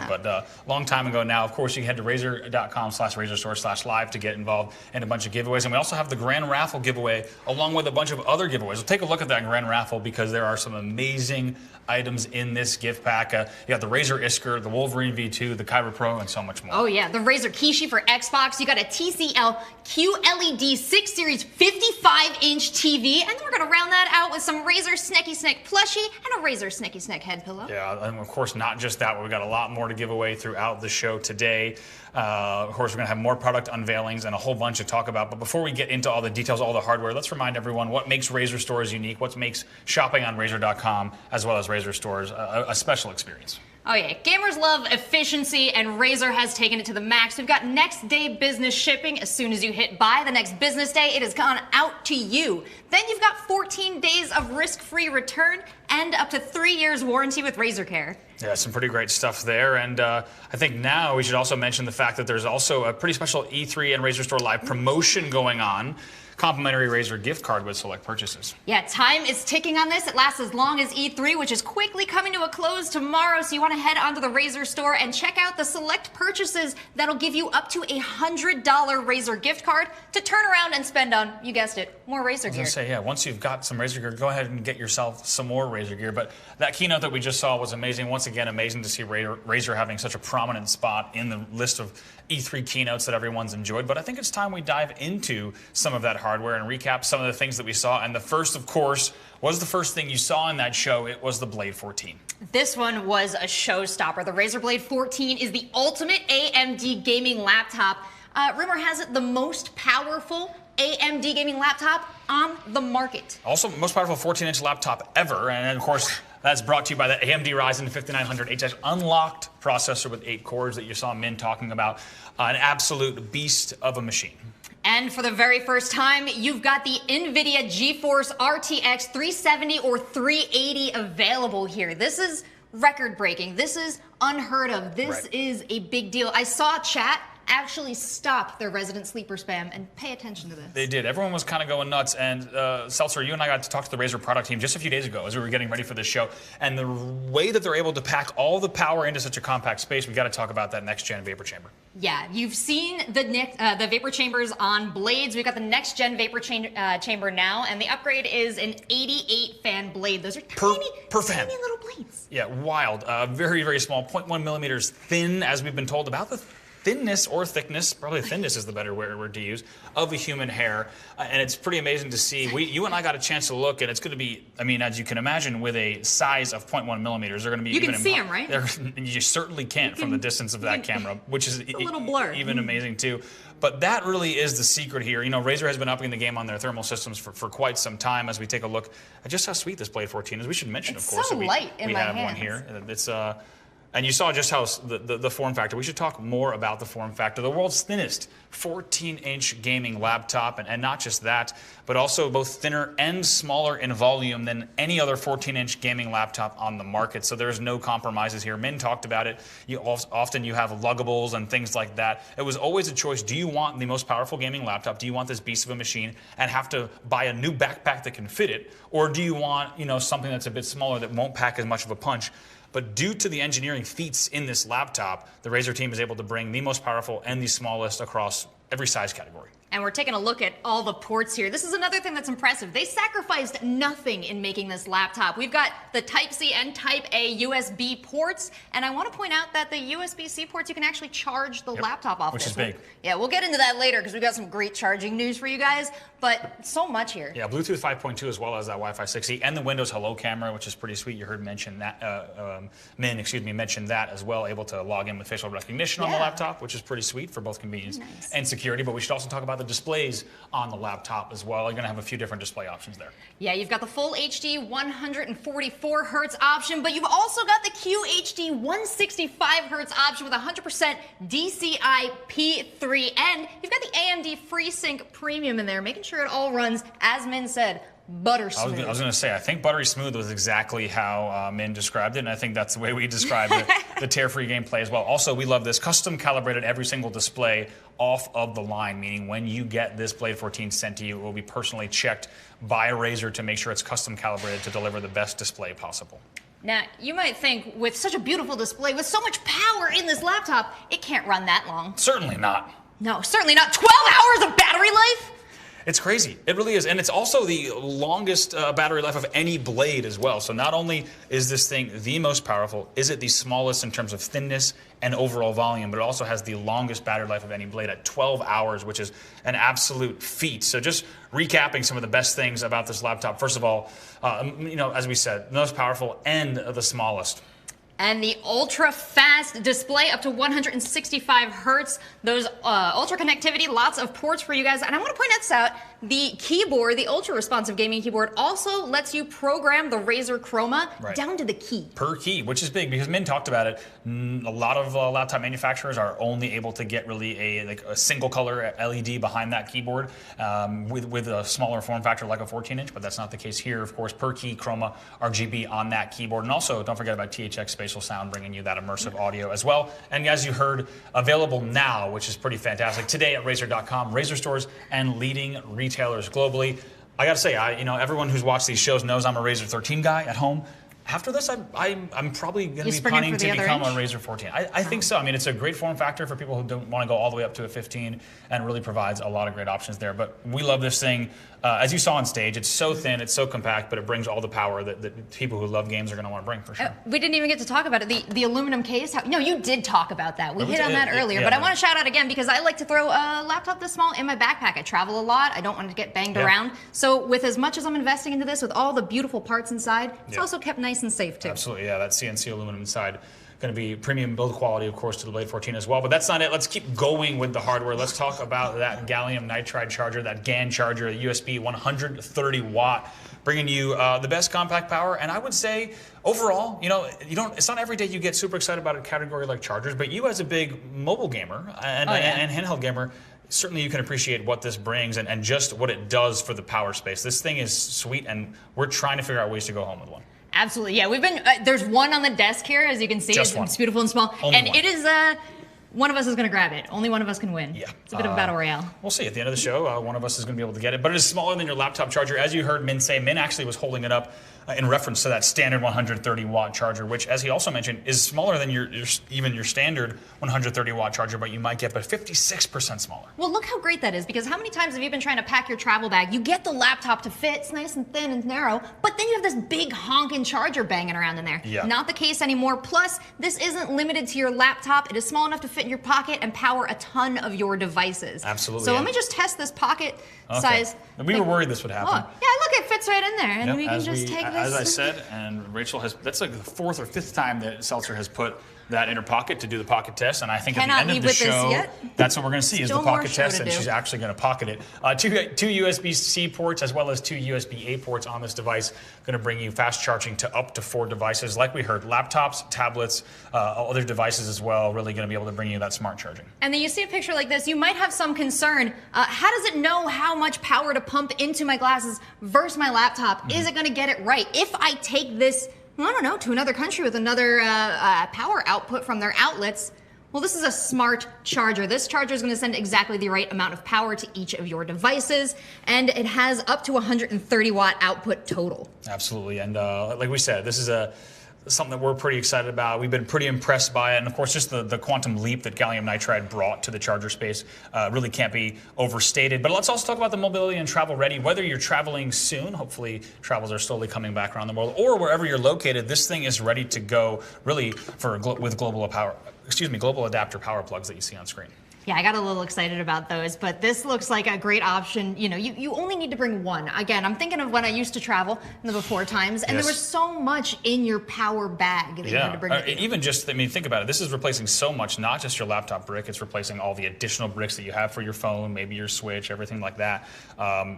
But long time ago now, of course, you head to razer.com/RazerStore/live to get involved in a bunch of giveaways. And we also have the Grand Raffle giveaway along with a bunch of other giveaways. We'll take a look at that Grand Raffle because there are some amazing items in this gift pack. You got the Razer Isker, the Wolverine V2, the Kyber Pro, and so much more.
Oh yeah, the Razer Kishi for Xbox. You got a TCL QLED 6 Series 55-inch TV, and then we're going to round that out with some Razer Sneky Snek plushie and a Razer Sneky Snek head pillow.
Yeah, and of course, not just that, but we've got a lot more to give away throughout the show today. Of course, we're going to have more product unveilings and a whole bunch to talk about. But before we get into all the details, all the hardware, let's remind everyone what makes Razer Stores unique, what makes shopping on Razer.com as well as Razer Stores a special experience.
Oh yeah, gamers love efficiency, and Razer has taken it to the max. We've got next day business shipping. As soon as you hit buy, the next business day, it has gone out to you. Then you've got 14 days of risk-free return and up to 3 years warranty with Razer Care.
Yeah, some pretty great stuff there. And I think now we should also mention the fact that there's also a pretty special E3 and RazerStore Live promotion going on. Complimentary Razer gift card with select purchases.
Yeah, time is ticking on this. It lasts as long as E3, which is quickly coming to a close tomorrow. So you want to head onto the Razer store and check out the select purchases that'll give you up to $100 Razer gift card to turn around and spend on, you guessed it, more Razer gear.
I was going to say, yeah, once you've got some Razer gear, go ahead and get yourself some more Razer gear. But that keynote that we just saw was amazing. Once again, amazing to see Razer having such a prominent spot in the list of E3 keynotes that everyone's enjoyed. But I think it's time we dive into some of that hardware and recap some of the things that we saw. And the first, of course, was the first thing you saw in that show. It was the Blade 14.
This one was a showstopper. The Razer Blade 14 is the ultimate AMD gaming laptop. Rumor has it the most powerful AMD gaming laptop on the market.
Also, most powerful 14-inch laptop ever. And of course, That's brought to you by the AMD Ryzen 5900HX unlocked processor with 8 cores that you saw Min talking about. An absolute beast of a machine.
And for the very first time, you've got the Nvidia GeForce RTX 370 or 380 available here. This is record-breaking. This is unheard of. This is a big deal. I saw chat actually stop their resident sleeper spam and pay attention to this.
They did. Everyone was kind of going nuts. And Seltzer, you and I got to talk to the Razer product team just a few days ago as we were getting ready for this show. And the way that they're able to pack all the power into such a compact space, we got to talk about that next-gen Vapor Chamber.
Yeah, you've seen the Vapor Chambers on blades. We've got the next-gen Vapor Chamber now, and the upgrade is an 88-fan blade. Those are tiny little blades.
Yeah, wild. Very, very small, 0.1 millimeters thin, as we've been told about the thinness or thickness, probably thinness is the better word to use, of a human hair. And it's pretty amazing to see. You and I got a chance to look, and it's going to be, I mean, as you can imagine, with a size of 0.1 millimeters, they're going to be
You can see them, right?
You certainly can't from the distance of that camera, which is
a little blur.
Even amazing too. But that really is the secret here. You know, Razer has been upping the game on their thermal systems for quite some time. As we take a look at just how sweet this Blade 14 is, we should mention,
It's
of course,
so
that
light in
we
my
have
hands.
one here. It's and you saw just how the form factor. We should talk more about the form factor. The world's thinnest 14-inch gaming laptop, and not just that, but also both thinner and smaller in volume than any other 14-inch gaming laptop on the market. So there's no compromises here. Min talked about it. Often you have luggables and things like that. It was always a choice. Do you want the most powerful gaming laptop? Do you want this beast of a machine and have to buy a new backpack that can fit it? Or do you want, something that's a bit smaller that won't pack as much of a punch? But due to the engineering feats in this laptop, the Razer team is able to bring the most powerful and the smallest across every size category.
And we're taking a look at all the ports here. This is another thing that's impressive. They sacrificed nothing in making this laptop. We've got the Type-C and Type-A USB ports, and I want to point out that the USB-C ports, you can actually charge the laptop off
Which
this.
is big.
Yeah, we'll get into that later because we've got some great charging news for you guys, but so much here.
Yeah, Bluetooth 5.2 as well as that Wi-Fi 6E and the Windows Hello camera, which is pretty sweet. You heard mention that, Min mentioned that as well, able to log in with facial recognition on the laptop, which is pretty sweet for both convenience and security. But we should also talk about the displays on the laptop as well. You're going to have a few different display options there.
Yeah, you've got the full HD 144 hertz option, but you've also got the QHD 165 hertz option with 100% DCI P3, and you've got the AMD FreeSync Premium in there, making sure it all runs, as Min said, butter smooth.
I was going to say, I think buttery smooth was exactly how Min described it, and I think that's the way we described it, the tear-free gameplay as well. Also, we love this custom calibrated every single display off of the line, meaning when you get this Blade 14 sent to you, it will be personally checked by Razer to make sure it's custom calibrated to deliver the best display possible.
Now, you might think with such a beautiful display, with so much power in this laptop, it can't run that long.
Certainly not.
No, certainly not. 12 hours of battery life?
It's crazy. It really is. And it's also the longest battery life of any blade as well. So not only is this thing the most powerful, is it the smallest in terms of thinness and overall volume, but it also has the longest battery life of any blade at 12 hours, which is an absolute feat. So just recapping some of the best things about this laptop. First of all, as we said, the most powerful and the smallest.
And the ultra-fast display up to 165 hertz. Those ultra connectivity, lots of ports for you guys. And I want to point this out. The keyboard, the ultra-responsive gaming keyboard, also lets you program the Razer Chroma down to the key. Per key,
which is big because Min talked about it. A lot of laptop manufacturers are only able to get really a single color LED behind that keyboard with a smaller form factor like a 14-inch, but that's not the case here. Of course, per key Chroma RGB on that keyboard. And also, don't forget about THX Spatial Sound bringing you that immersive audio as well. And as you heard, available now, which is pretty fantastic, today at Razer.com, Razer stores, and leading retailers globally. I gotta say, everyone who's watched these shows knows I'm a Razer 13 guy at home. After this, I'm probably going to be planning to become a Razer 14. I think so. I mean, it's a great form factor for people who don't want to go all the way up to a 15, and really provides a lot of great options there. But we love this thing. As you saw on stage, it's so thin, it's so compact, but it brings all the power that people who love games are going to want to bring, for sure.
We didn't even get to talk about it. The aluminum case. No, you did talk about that. We hit on that earlier. But I want to shout out again because I like to throw a laptop this small in my backpack. I travel a lot. I don't want to get banged around. So with as much as I'm investing into this, with all the beautiful parts inside, it's also kept nice and safe, too.
Absolutely, yeah. That CNC aluminum inside going to be premium build quality, of course, to the Blade 14 as well. But that's not it. Let's keep going with the hardware. Let's talk about that gallium nitride charger, that GaN charger, the USB 130 watt, bringing you the best compact power. And I would say overall, it's not every day you get super excited about a category like chargers, but you as a big mobile gamer and handheld gamer, certainly you can appreciate what this brings and just what it does for the power space. This thing is sweet, and we're trying to figure out ways to go home with one.
Absolutely, yeah. We've been there's one on the desk here, as you can see. It's beautiful and small,
Only
and
one.
It is one of us is going to grab it. Only one of us can win.
Yeah,
it's a bit of a battle royale.
We'll see at the end of the show. One of us is going to be able to get it, but it is smaller than your laptop charger, as you heard Min say. Min actually was holding it up in reference to that standard 130 watt charger, which, as he also mentioned, is smaller than even your standard 130 watt charger, but you might get but 56% smaller.
Well, look how great that is, because how many times have you been trying to pack your travel bag? You get the laptop to fit, it's nice and thin and narrow, but then you have this big honking charger banging around in there.
Yeah.
Not the case anymore. Plus, this isn't limited to your laptop. It is small enough to fit in your pocket and power a ton of your devices.
Absolutely.
So let me just test this pocket size.
We were worried this would happen.
Oh, yeah, look, it fits right in there, and we can just take this.
As I said, and Rachel that's like the 4th or 5th time that Seltzer has put that in her pocket to do the pocket test, and I think at the end of the show, that's what we're going to see is the pocket test, and she's actually going to pocket it. Two USB-C ports as well as 2 USB-A ports on this device, going to bring you fast charging to up to 4 devices. Like we heard, laptops, tablets, other devices as well, really going to be able to bring you that smart charging.
And then you see a picture like this, you might have some concern. How does it know how much power to pump into my glasses versus my laptop? Is it going to get it right? If I take this, I don't know, to another country with another power output from their outlets, well, this is a smart charger. This charger is going to send exactly the right amount of power to each of your devices, and it has up to 130 watt output total.
Absolutely, and like we said, this is something that we're pretty excited about. We've been pretty impressed by it, and of course just the quantum leap that gallium nitride brought to the charger space really can't be overstated. But let's also talk about the mobility and travel ready. Whether you're traveling soon, hopefully travels are slowly coming back around the world, or wherever you're located, this thing is ready to go really with global adapter power plugs that you see on screen.
Yeah, I got a little excited about those, but this looks like a great option. You only need to bring one. Again, I'm thinking of when I used to travel in the before times, and there was so much in your power bag that you had to bring with you.
Even just, think about it. This is replacing so much, not just your laptop brick. It's replacing all the additional bricks that you have for your phone, maybe your Switch, everything like that.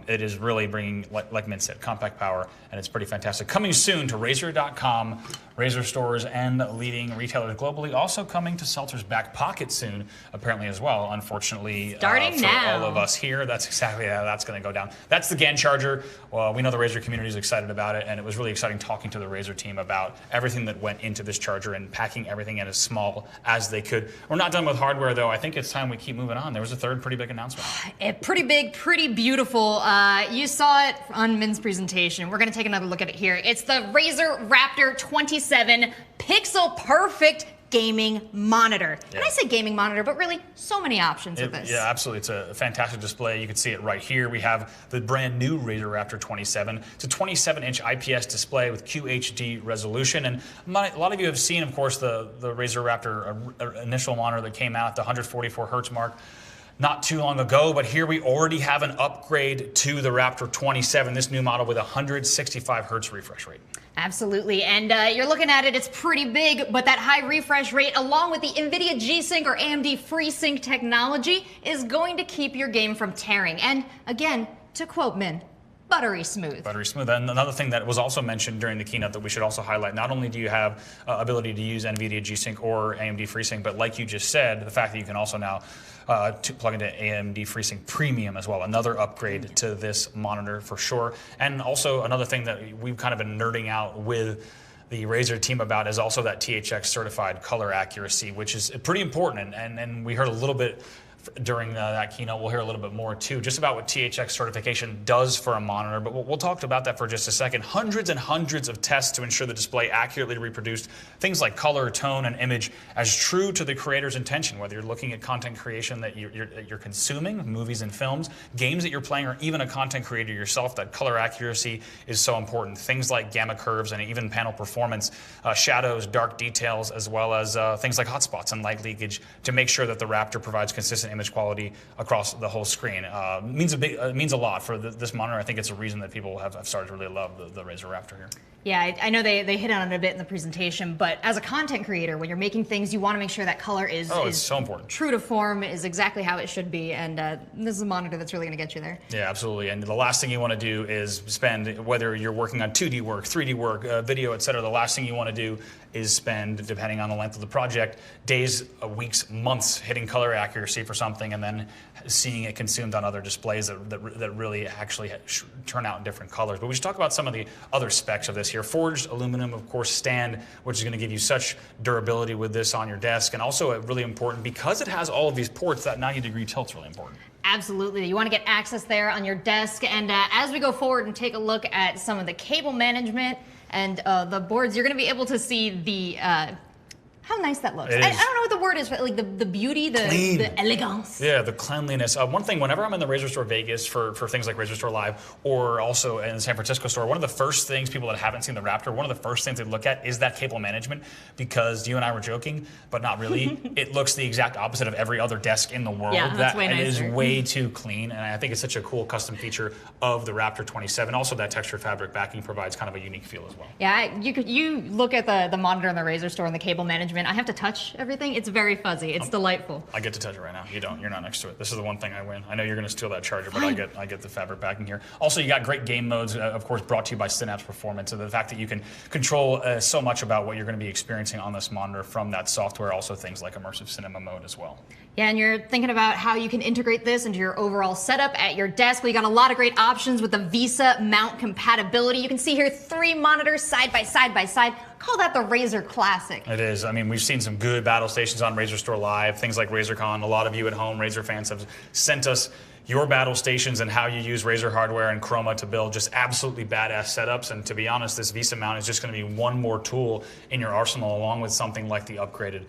It is really bringing, like Min said, compact power, and it's pretty fantastic. Coming soon to Razer.com, Razer stores, and leading retailers globally. Also coming to Seltzer's back pocket soon, apparently as well. Unfortunately,
starting
for
now.
all of us here, that's exactly how that's going to go down. That's the GaN charger. Well, we know the Razer community is excited about it, and it was really exciting talking to the Razer team about everything that went into this charger and packing everything in as small as they could. We're not done with hardware, though. I think it's time we keep moving on. There was a third pretty big announcement.
Pretty big, pretty beautiful. You saw it on Min's presentation. We're going to take another look at it here. It's the Razer Raptor 27 Pixel Perfect gaming monitor. Yeah. And I say gaming monitor, but really so many options with this.
Yeah, absolutely. It's a fantastic display. You can see it right here. We have the brand new Razer Raptor 27. It's a 27-inch IPS display with QHD resolution. And a lot of you have seen, of course, the Razer Raptor initial monitor that came out at the 144 hertz mark not too long ago, but here we already have an upgrade to the Raptor 27, this new model with 165 hertz refresh rate.
Absolutely, and you're looking at it, it's pretty big, but that high refresh rate, along with the Nvidia G-Sync or AMD FreeSync technology, is going to keep your game from tearing. And again, to quote Min, buttery smooth.
Buttery smooth. And another thing that was also mentioned during the keynote that we should also highlight, not only do you have ability to use NVIDIA G-Sync or AMD FreeSync, but like you just said, the fact that you can also now plug into AMD FreeSync Premium as well, another upgrade to this monitor for sure. And also another thing that we've kind of been nerding out with the Razer team about is also that THX certified color accuracy, which is pretty important. And we heard a little bit during that keynote. We'll hear a little bit more too, just about what THX certification does for a monitor, but we'll talk about that for just a second. Hundreds and hundreds of tests to ensure the display accurately reproduced things like color, tone, and image as true to the creator's intention, whether you're looking at content creation that you're consuming, movies and films, games that you're playing, or even a content creator yourself. That color accuracy is so important. Things like gamma curves and even panel performance, shadows, dark details, as well as things like hotspots and light leakage to make sure that the Raptor provides consistent image quality across the whole screen. Means a lot for this monitor. I think it's a reason that people have started to really love the Razer Raptor here.
Yeah, I know they hit on it a bit in the presentation, but as a content creator, when you're making things, you want to make sure that color is
it's so important.
True to form, is exactly how it should be, and this is a monitor that's really going to get you there.
Yeah, absolutely. And the last thing you want to do is spend, whether you're working on 2D work, 3D work, video, etc., the last thing you want to do is spend, depending on the length of the project, days, weeks, months hitting color accuracy for something and then seeing it consumed on other displays that really actually turn out in different colors. But we should talk about some of the other specs of this here. Forged aluminum, of course, stand, which is going to give you such durability with this on your desk, and also really important because it has all of these ports, that 90-degree tilt's really important.
Absolutely. You want to get access there on your desk. And as we go forward and take a look at some of the cable management and the boards, you're going to be able to see the how nice that looks. I don't know what the word is, but like the beauty, the elegance.
Yeah, the cleanliness. One thing, whenever I'm in the Razer Store Vegas for things like RazerStore Live, or also in the San Francisco store, one of the first things people that haven't seen the Raptor, one of the first things they look at is that cable management, because you and I were joking, but not really. It looks the exact opposite of every other desk in the world.
Yeah, that's way nicer.
It is way too clean, and I think it's such a cool custom feature of the Raptor 27. Also, that textured fabric backing provides kind of a unique feel as well.
Yeah, you look at the monitor in the Razer Store and the cable management. I have to touch everything. It's very fuzzy. It's delightful.
I get to touch it right now. You don't. You're not next to it. This is the one thing I win. I know you're going to steal that charger, but I get the fabric backing here. Also, you got great game modes, of course, brought to you by Synapse Performance. And the fact that you can control so much about what you're going to be experiencing on this monitor from that software. Also, things like immersive cinema mode as well.
Yeah, and you're thinking about how you can integrate this into your overall setup at your desk. Well, you got a lot of great options with the VESA mount compatibility. You can see here 3 monitors side by side by side. Call that the Razer Classic.
It is. I mean, we've seen some good battle stations on RazerStore Live, things like RazerCon. A lot of you at home, Razer fans, have sent us your battle stations and how you use Razer hardware and Chroma to build just absolutely badass setups. And to be honest, this VESA mount is just going to be one more tool in your arsenal, along with something like the upgraded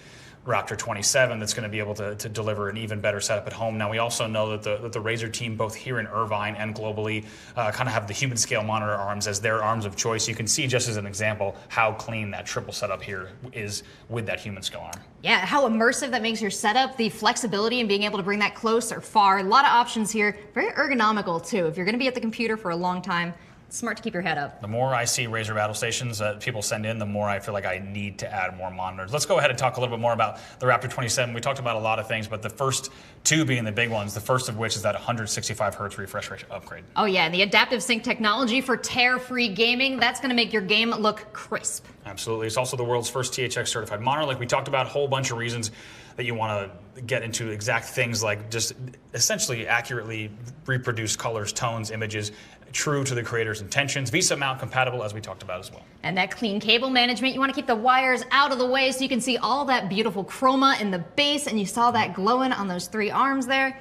Raptor 27 that's going to be able to deliver an even better setup at home. Now, we also know that the Razer team, both here in Irvine and globally, kind of have the human scale monitor arms as their arms of choice. You can see, just as an example, how clean that triple setup here is with that human scale arm.
Yeah, how immersive that makes your setup, the flexibility and being able to bring that close or far. A lot of options here. Very ergonomical, too. If you're going to be at the computer for a long time, smart to keep your head up.
The more I see Razer battle stations that people send in, the more I feel like I need to add more monitors. Let's go ahead and talk a little bit more about the Raptor 27. We talked about a lot of things, but the first 2 being the big ones, the first of which is that 165 hertz refresh rate upgrade.
Oh yeah, and the adaptive sync technology for tear-free gaming, that's going to make your game look crisp.
Absolutely. It's also the world's first THX certified monitor. Like we talked about, a whole bunch of reasons that you want to get into exact things like just essentially accurately reproduce colors, tones, images, true to the creator's intentions. VESA mount compatible, as we talked about as well.
And that clean cable management, you want to keep the wires out of the way so you can see all that beautiful chroma in the base, and you saw that glowing on those 3 arms there.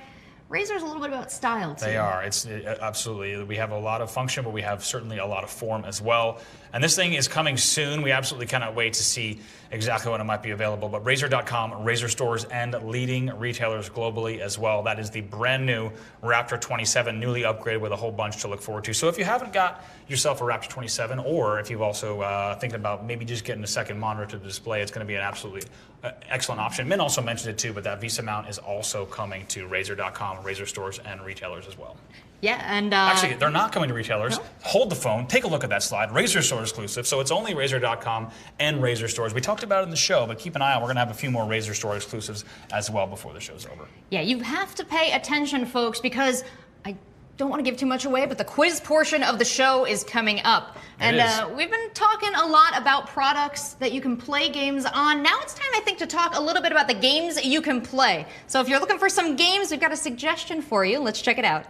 Razer's a little bit about style, too.
They are. It's absolutely. We have a lot of function, but we have certainly a lot of form as well. And this thing is coming soon. We absolutely cannot wait to see exactly when it might be available. But Razer.com, Razer stores, and leading retailers globally as well. That is the brand new Raptor 27, newly upgraded with a whole bunch to look forward to. So if you haven't got yourself a Raptor 27, or if you've also thinking about maybe just getting a second monitor to display, it's going to be an absolutely excellent option. Min also mentioned it too, but that VESA mount is also coming to Razer.com, Razer stores, and retailers as well.
Yeah, and
actually, they're not coming to retailers. No. Hold the phone, take a look at that slide. Razer Store exclusive, so it's only Razer.com and Razer stores. We talked about it in the show, but keep an eye out. We're going to have a few more Razer Store exclusives as well before the show's over.
Yeah, you have to pay attention, folks, because I don't want to give too much away, but the quiz portion of the show is coming up. And we've been talking a lot about products that you can play games on. Now it's time, I think, to talk a little bit about the games you can play. So if you're looking for some games, we've got a suggestion for you. Let's check it out.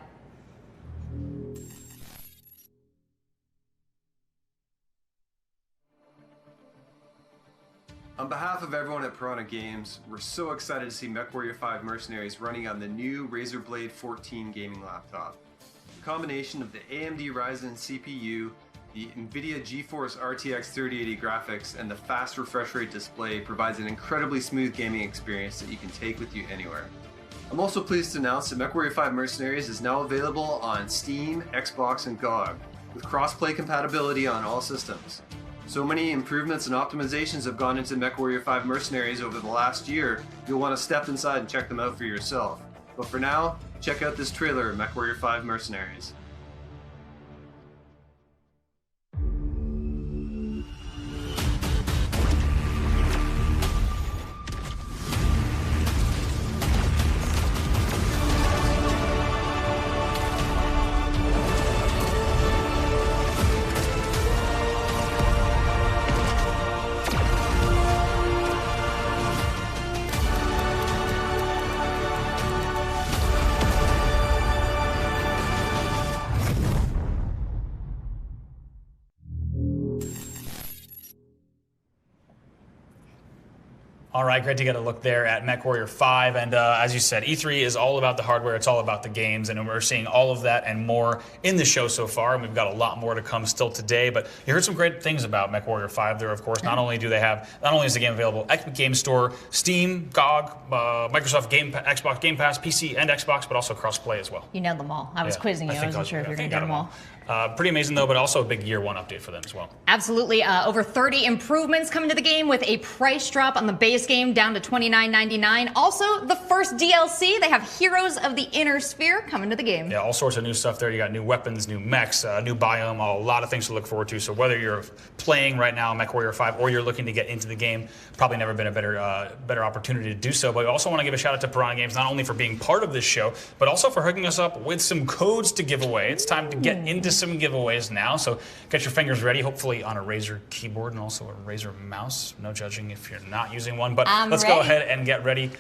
On behalf of everyone at Piranha Games, we're so excited to see MechWarrior 5 Mercenaries running on the new Razer Blade 14 gaming laptop. The combination of the AMD Ryzen CPU, the Nvidia GeForce RTX 3080 graphics, and the fast refresh rate display provides an incredibly smooth gaming experience that you can take with you anywhere. I'm also pleased to announce that MechWarrior 5 Mercenaries is now available on Steam, Xbox, and GOG, with cross-play compatibility on all systems. So many improvements and optimizations have gone into MechWarrior 5 Mercenaries over the last year, you'll want to step inside and check them out for yourself. But for now, check out this trailer of MechWarrior 5 Mercenaries.
All right, great to get a look there at MechWarrior 5. And as you said, E3 is all about the hardware. It's all about the games. And we're seeing all of that and more in the show so far. And we've got a lot more to come still today. But you heard some great things about MechWarrior 5 there, of course. Not only is the game available Epic Game Store, Steam, GOG, Microsoft Xbox Game Pass, PC and Xbox, but also cross-play as well.
You nailed them all. I was quizzing you. I wasn't sure if you were going to get them all.
Pretty amazing, though, but also a big year one update for them as well.
Absolutely. Over 30 improvements coming to the game with a price drop on the base game down to $29.99. Also, the first DLC, they have Heroes of the Inner Sphere coming to the game.
Yeah, all sorts of new stuff there. You got new weapons, new mechs, new biome, a lot of things to look forward to. So whether you're playing right now MechWarrior 5 or you're looking to get into the game, probably never been a better opportunity to do so. But we also want to give a shout out to Piranha Games, not only for being part of this show, but also for hooking us up with some codes to give away. It's time to get into some giveaways now, so get your fingers ready, hopefully on a Razer keyboard and also a Razer mouse. No judging if you're not using one, but let's go ahead and get ready.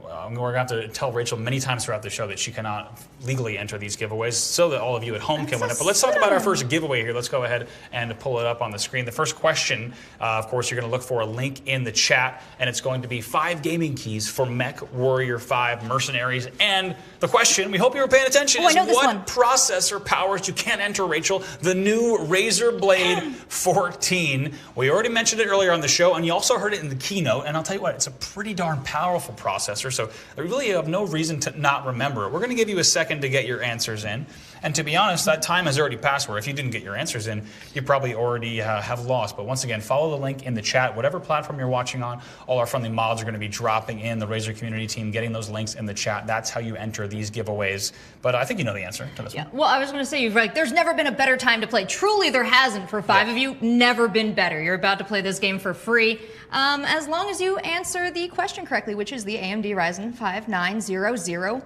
We're going to have to tell Rachel many times throughout the show that she cannot legally enter these giveaways so that all of you at home can win it. But let's talk about our first giveaway here. Let's go ahead and pull it up on the screen. The first question, of course, you're going to look for a link in the chat, and it's going to be 5 gaming keys for MechWarrior 5 Mercenaries. And the question, we hope you were paying attention, is what processor powers, you can't enter, Rachel, the new Razer Blade 14. We already mentioned it earlier on the show, and you also heard it in the keynote. And I'll tell you what, it's a pretty darn powerful processor. So I really have no reason to not remember it. We're going to give you a second to get your answers in. And to be honest, that time has already passed where if you didn't get your answers in, you probably already have lost. But once again, follow the link in the chat. Whatever platform you're watching on, all our friendly mods are going to be dropping in, the Razer community team getting those links in the chat. That's how you enter these giveaways. But I think you know the answer to this one.
Well, I was going to say, there's never been a better time to play. Truly, there hasn't for 5 of you. Never been better. You're about to play this game for free. As long as you answer the question correctly, which is the AMD Ryzen 5 5900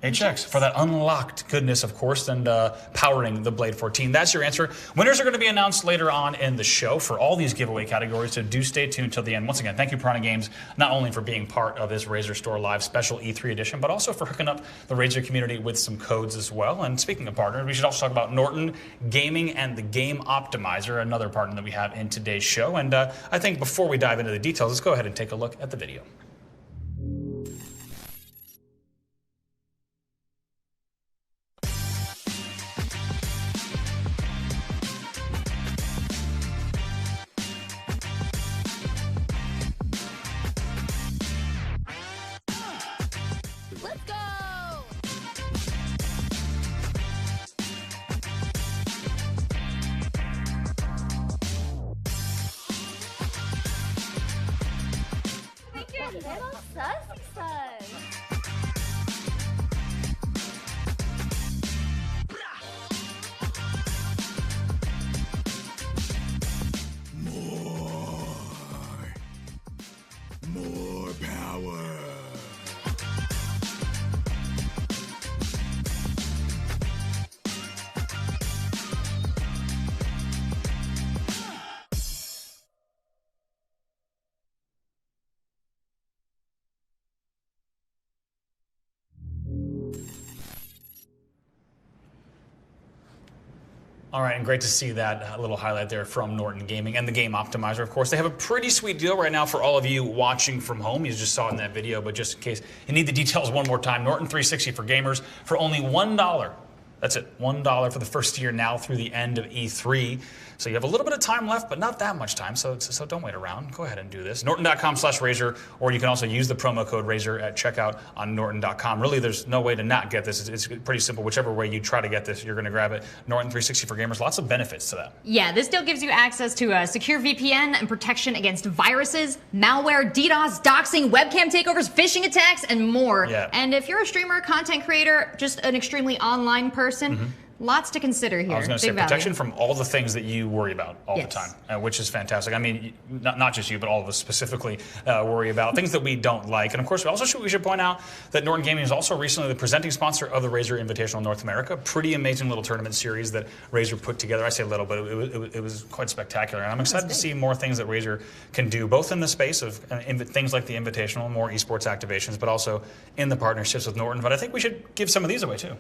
HX for that unlocked goodness, of course, and powering the Blade 14. That's your answer. Winners are going to be announced later on in the show for all these giveaway categories, so do stay tuned till the end. Once again, thank you, Piranha Games, not only for being part of this RazerStore Live special E3 edition, but also for hooking up the Razer community with some codes as well. And speaking of partners, we should also talk about Norton Gaming and the Game Optimizer, another partner that we have in today's show. And I think before we dive into the details, let's go ahead and take a look at the video.
More power.
All right, and great to see that little highlight there from Norton Gaming and the Game Optimizer. Of course, they have a pretty sweet deal right now for all of you watching from home. You just saw it in that video, but just in case you need the details one more time, Norton 360 for gamers for only $1. That's it, $1 for the first year now through the end of E3. So you have a little bit of time left, but not that much time, so don't wait around. Go ahead and do this. Norton.com/Razer, or you can also use the promo code Razer at checkout on Norton.com. Really, there's no way to not get this. It's pretty simple. Whichever way you try to get this, you're going to grab it. Norton 360 for gamers, lots of benefits to that.
Yeah, this deal gives you access to a secure VPN and protection against viruses, malware, DDoS, doxing, webcam takeovers, phishing attacks, and more.
Yeah.
And if you're a streamer, content creator, just an extremely online person, lots to consider here.
I was going to say protection from all the things that you worry about all the time, which is fantastic. I mean, not just you, but all of us specifically worry about things that we don't like. And of course, we should point out that Norton Gaming is also recently the presenting sponsor of the Razer Invitational North America. Pretty amazing little tournament series that Razer put together. I say little, but it was quite spectacular. And I'm excited to see more things that Razer can do, both in the space of things like the Invitational, more esports activations, but also in the partnerships with Norton. But I think we should give some of these away too.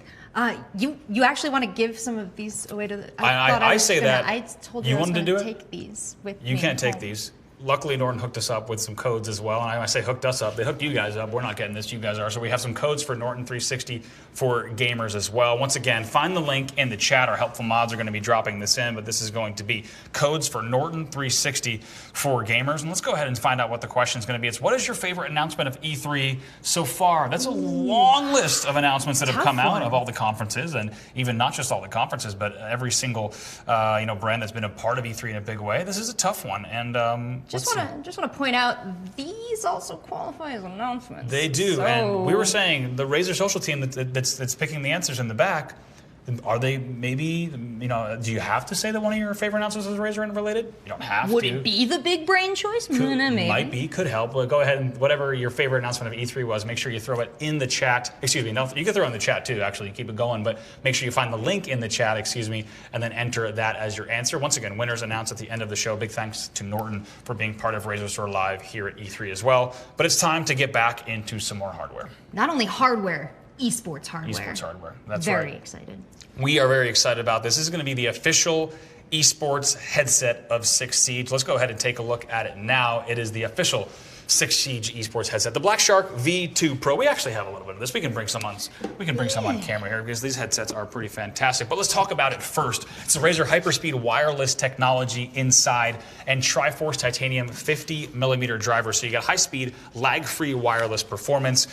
You actually want to give some of these away to the...
I say that.
I told
you
I was
wanted to do it.
Take these with
You
me
can't take
home.
these. luckily Norton hooked us up with some codes as well. And I say hooked us up, they hooked you guys up. We're not getting this, you guys are. So we have some codes for Norton 360 for gamers as well. Once again, find the link in the chat. Our helpful mods are going to be dropping this in, but this is going to be codes for Norton 360 for gamers. And let's go ahead and find out what the question is going to be. It's what is your favorite announcement of E3 so far? That's a long list of announcements that have come out of all the conferences, and even not just all the conferences, but every single brand that's been a part of E3 in a big way. This is a tough one, and
just want to point out these also qualify as announcements.
They do, and we were saying the Razer social team that's picking the answers in the back. Are they maybe, do you have to say that one of your favorite announcements is Razer related? You don't have to.
Would it be the big brain choice? Maybe.
Might be, could help. But go ahead and whatever your favorite announcement of E3 was, make sure you throw it in the chat. Excuse me, no, you can throw it in the chat too, actually, keep it going. But make sure you find the link in the chat, and then enter that as your answer. Once again, winners announced at the end of the show. Big thanks to Norton for being part of RazerStore Live here at E3 as well. But it's time to get back into some more hardware.
Not only hardware, esports hardware.
Esports hardware, that's right.
Very excited.
We are very excited about this. This is going to be the official esports headset of Six Siege. Let's go ahead and take a look at it now. It is the official Six Siege esports headset, the BlackShark V2 Pro. We actually have a little bit of this. We can bring some on. On camera here because these headsets are pretty fantastic. But let's talk about it first. It's the Razer Hyperspeed wireless technology inside and Triforce titanium 50mm driver. So you got high-speed, lag-free wireless performance.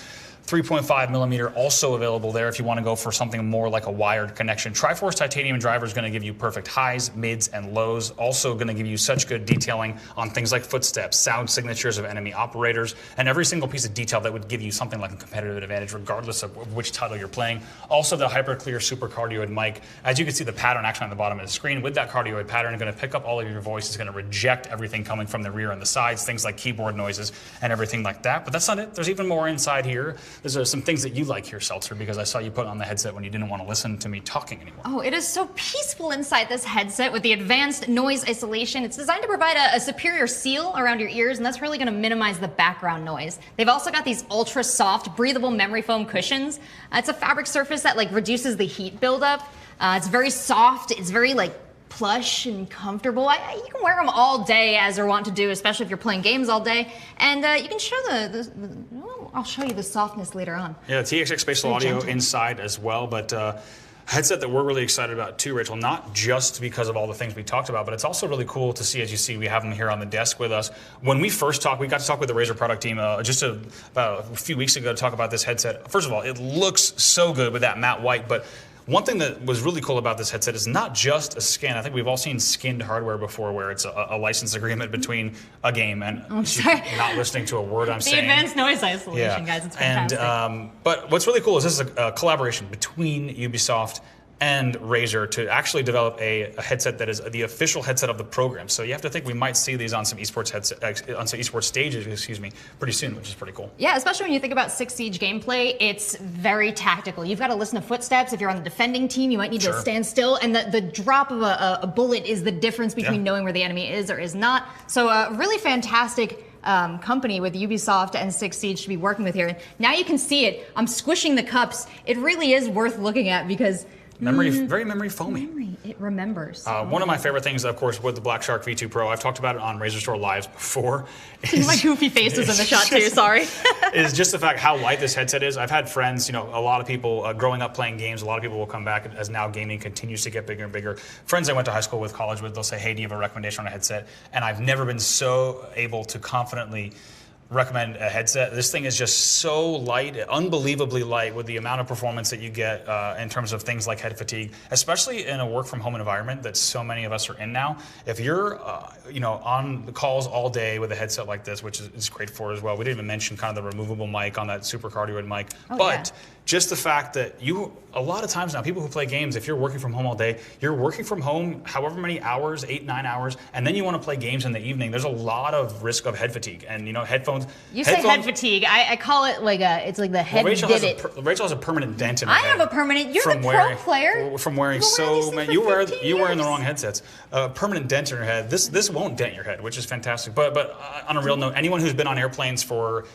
3.5mm also available there if you want to go for something more like a wired connection. Triforce titanium driver is going to give you perfect highs, mids, and lows. Also going to give you such good detailing on things like footsteps, sound signatures of enemy operators, and every single piece of detail that would give you something like a competitive advantage regardless of which title you're playing. Also the hyper-clear super cardioid mic. As you can see the pattern actually on the bottom of the screen, with that cardioid pattern, it's going to pick up all of your voice. It's going to reject everything coming from the rear and the sides, things like keyboard noises and everything like that. But that's not it. There's even more inside here. There's some things that you like here, Seltzer, because I saw you put on the headset when you didn't want to listen to me talking anymore.
Oh, it is so peaceful inside this headset with the advanced noise isolation. It's designed to provide a superior seal around your ears, and that's really going to minimize the background noise. They've also got these ultra soft, breathable memory foam cushions. It's a fabric surface that reduces the heat buildup. It's very soft. It's very plush and comfortable. You can wear them all day as you're wont to do, especially if you're playing games all day. And you can show I'll show you the softness later on.
Yeah, TXX spatial audio inside as well, but headset that we're really excited about too, Rachel, not just because of all the things we talked about, but it's also really cool to see, as you see, we have them here on the desk with us. When we first talked, we got to talk with the Razer product team about a few weeks ago to talk about this headset. First of all, it looks so good with that matte white, but one thing that was really cool about this headset is not just a skin. I think we've all seen skinned hardware before where it's a license agreement between a game and not listening to a word I'm saying.
The advanced noise isolation, guys, it's fantastic.
And, but what's really cool is this is a collaboration between Ubisoft and Razer to actually develop a headset that is the official headset of the program. So you have to think we might see these on some esports stages, pretty soon, which is pretty cool.
Yeah, especially when you think about Six Siege gameplay, it's very tactical. You've got to listen to footsteps. If you're on the defending team, you might need to stand still, and the drop of a bullet is the difference between knowing where the enemy is or is not. So really fantastic company with Ubisoft and Six Siege to be working with here. And now you can see it. I'm squishing the cups. It really is worth looking at because
very memory foamy.
It remembers.
One of my favorite things, of course, with the BlackShark V2 Pro, I've talked about it on RazerStore Lives before.
My goofy face was in the shot too, sorry.
Is just the fact how light this headset is. I've had friends, a lot of people growing up playing games, a lot of people will come back as now gaming continues to get bigger and bigger. Friends I went to high school with, college with, they'll say, hey, do you have a recommendation on a headset? And I've never been so able to confidently recommend a headset. This thing is just so light, unbelievably light with the amount of performance that you get in terms of things like head fatigue, especially in a work from home environment that so many of us are in now. If you're on the calls all day with a headset like this, which is great for as well. We didn't even mention kind of the removable mic on that super cardioid mic, just the fact that a lot of times now, people who play games, if you're working from home all day, you're working from home however many hours, 8-9 hours, and then you want to play games in the evening, there's a lot of risk of head fatigue. And headphones.
You say head fatigue. I call it it's like the head
Rachel has a permanent dent in her head.
I have a permanent. You're the pro player.
From wearing so many. You're wearing the wrong headsets. Permanent dent in your head. This won't dent your head, which is fantastic. But on a real note, anyone who's been on airplanes for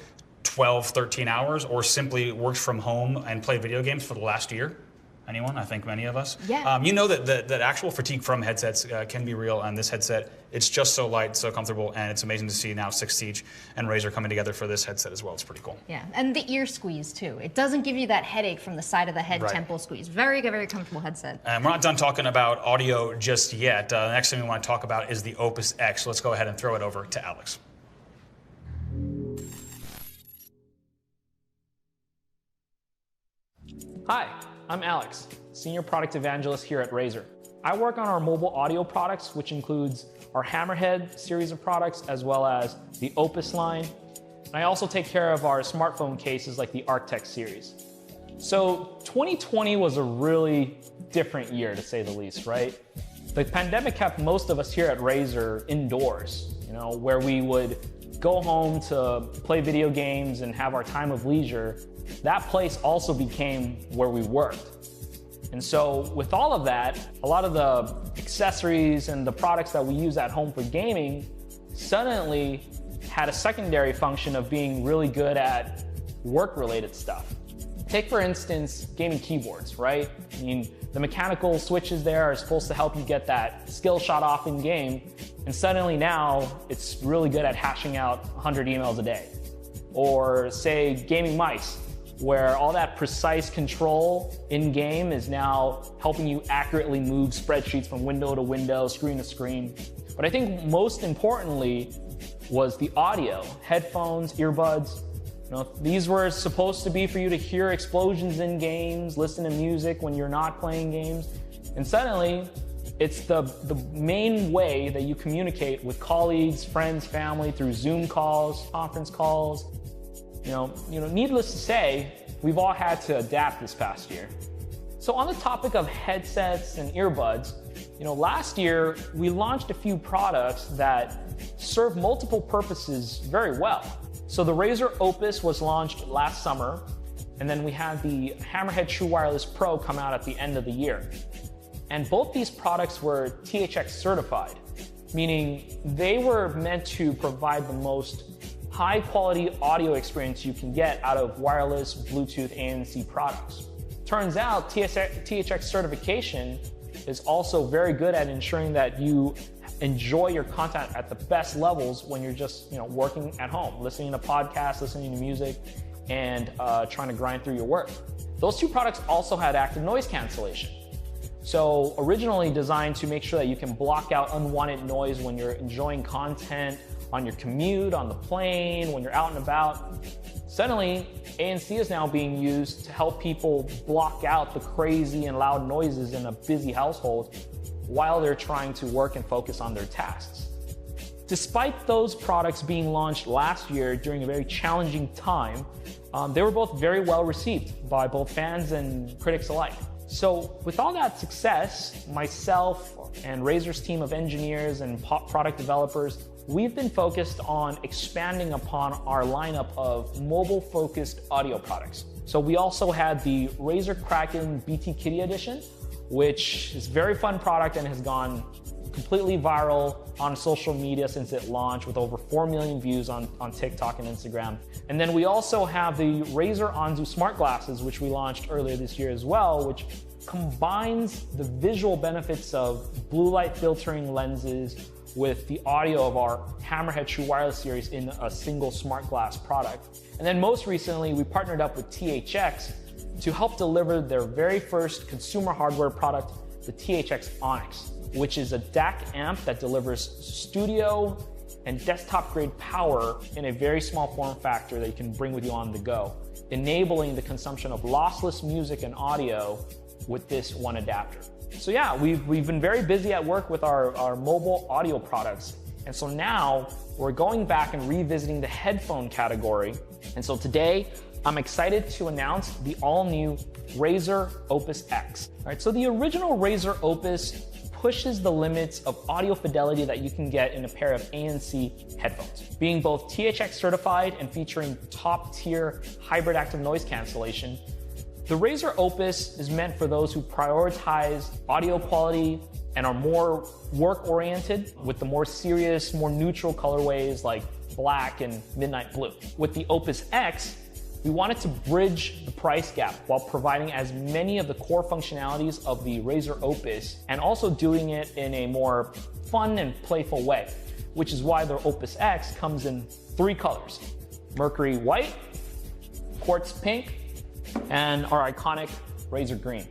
12, 13 hours or simply worked from home and played video games for the last year, Anyone? I think many of us.
Yeah.
You know that actual fatigue from headsets can be real, and this headset, it's just so light, so comfortable, and it's amazing to see now Six Siege and Razer coming together for this headset as well. It's pretty cool.
Yeah, and the ear squeeze too. It doesn't give you that headache from the side of the head temple squeeze. Very, very comfortable headset.
And we're not done talking about audio just yet. The next thing we want to talk about is the Opus X. Let's go ahead and throw it over to Alex.
Hi, I'm Alex, Senior Product Evangelist here at Razer. I work on our mobile audio products, which includes our Hammerhead series of products, as well as the Opus line. And I also take care of our smartphone cases like the Arctech series. So 2020 was a really different year, to say the least, right? The pandemic kept most of us here at Razer indoors, where we would go home to play video games and have our time of leisure. That place also became where we worked. And so with all of that, a lot of the accessories and the products that we use at home for gaming suddenly had a secondary function of being really good at work-related stuff. Take, for instance, gaming keyboards, right? I mean, the mechanical switches there are supposed to help you get that skill shot off in game, and suddenly now it's really good at hashing out 100 emails a day. Or say gaming mice, where all that precise control in-game is now helping you accurately move spreadsheets from window to window, screen to screen. But I think most importantly was the audio, headphones, earbuds. These were supposed to be for you to hear explosions in games, listen to music when you're not playing games. And suddenly, it's the main way that you communicate with colleagues, friends, family through Zoom calls, conference calls. Needless to say, we've all had to adapt this past year. So on the topic of headsets and earbuds, last year we launched a few products that serve multiple purposes very well. So the Razer Opus was launched last summer, and then we had the Hammerhead True Wireless Pro come out at the end of the year. And both these products were THX certified, meaning they were meant to provide the most high-quality audio experience you can get out of wireless Bluetooth ANC products. Turns out THX certification is also very good at ensuring that you enjoy your content at the best levels when you're just working at home, listening to podcasts, listening to music, and trying to grind through your work. Those two products also had active noise cancellation. So originally designed to make sure that you can block out unwanted noise when you're enjoying content, on your commute, on the plane, when you're out and about. Suddenly, ANC is now being used to help people block out the crazy and loud noises in a busy household while they're trying to work and focus on their tasks. Despite those products being launched last year during a very challenging time, they were both very well received by both fans and critics alike. So with all that success, myself and Razer's team of engineers and product developers, we've been focused on expanding upon our lineup of mobile-focused audio products. So we also had the Razer Kraken BT Kitty Edition, which is a very fun product and has gone completely viral on social media since it launched, with over 4 million views on TikTok and Instagram. And then we also have the Razer Anzu smart glasses, which we launched earlier this year as well, which combines the visual benefits of blue light filtering lenses with the audio of our Hammerhead True Wireless series in a single smart glass product. And then most recently, we partnered up with THX to help deliver their very first consumer hardware product, the THX Onyx, which is a DAC amp that delivers studio and desktop-grade power in a very small form factor that you can bring with you on the go, enabling the consumption of lossless music and audio with this one adapter. So yeah, we've been very busy at work with our mobile audio products. And so now we're going back and revisiting the headphone category. And so today, I'm excited to announce the all-new Razer Opus X. All right, so the original Razer Opus pushes the limits of audio fidelity that you can get in a pair of ANC headphones. Being both THX certified and featuring top-tier hybrid active noise cancellation, the Razer Opus is meant for those who prioritize audio quality and are more work-oriented with the more serious, more neutral colorways like black and midnight blue. With the Opus X, We wanted to bridge the price gap while providing as many of the core functionalities of the Razer Opus and also doing it in a more fun and playful way, which is why the Opus X comes in 3 colors: Mercury White, Quartz Pink, and our iconic Razer Green.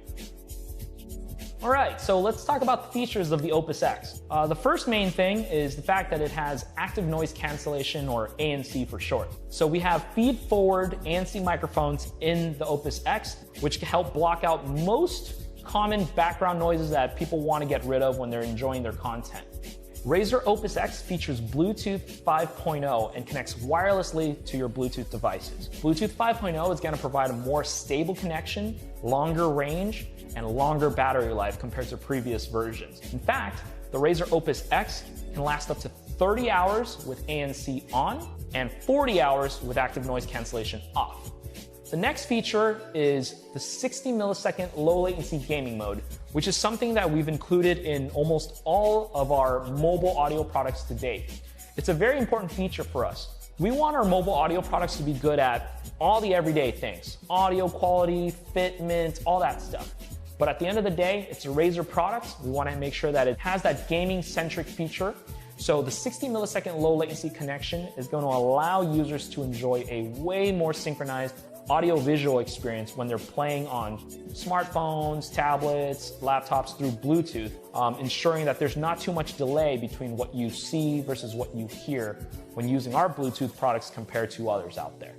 All right, so let's talk about the features of the Opus X. The first main thing is the fact that it has active noise cancellation, or ANC for short. So we have feed-forward ANC microphones in the Opus X, which can help block out most common background noises that people want to get rid of when they're enjoying their content. Razer Opus X features Bluetooth 5.0 and connects wirelessly to your Bluetooth devices. Bluetooth 5.0 is going to provide a more stable connection, longer range, and longer battery life compared to previous versions. In fact, the Razer Opus X can last up to 30 hours with ANC on and 40 hours with active noise cancellation off. The next feature is the 60 millisecond low latency gaming mode, which is something that we've included in almost all of our mobile audio products to date. It's a very important feature for us. We want our mobile audio products to be good at all the everyday things: audio quality, fitment, all that stuff. But at the end of the day, it's a Razer product. We want to make sure that it has that gaming-centric feature. So the 60 millisecond low latency connection is going to allow users to enjoy a way more synchronized audio-visual experience when they're playing on smartphones, tablets, laptops through Bluetooth, ensuring that there's not too much delay between what you see versus what you hear when using our Bluetooth products compared to others out there.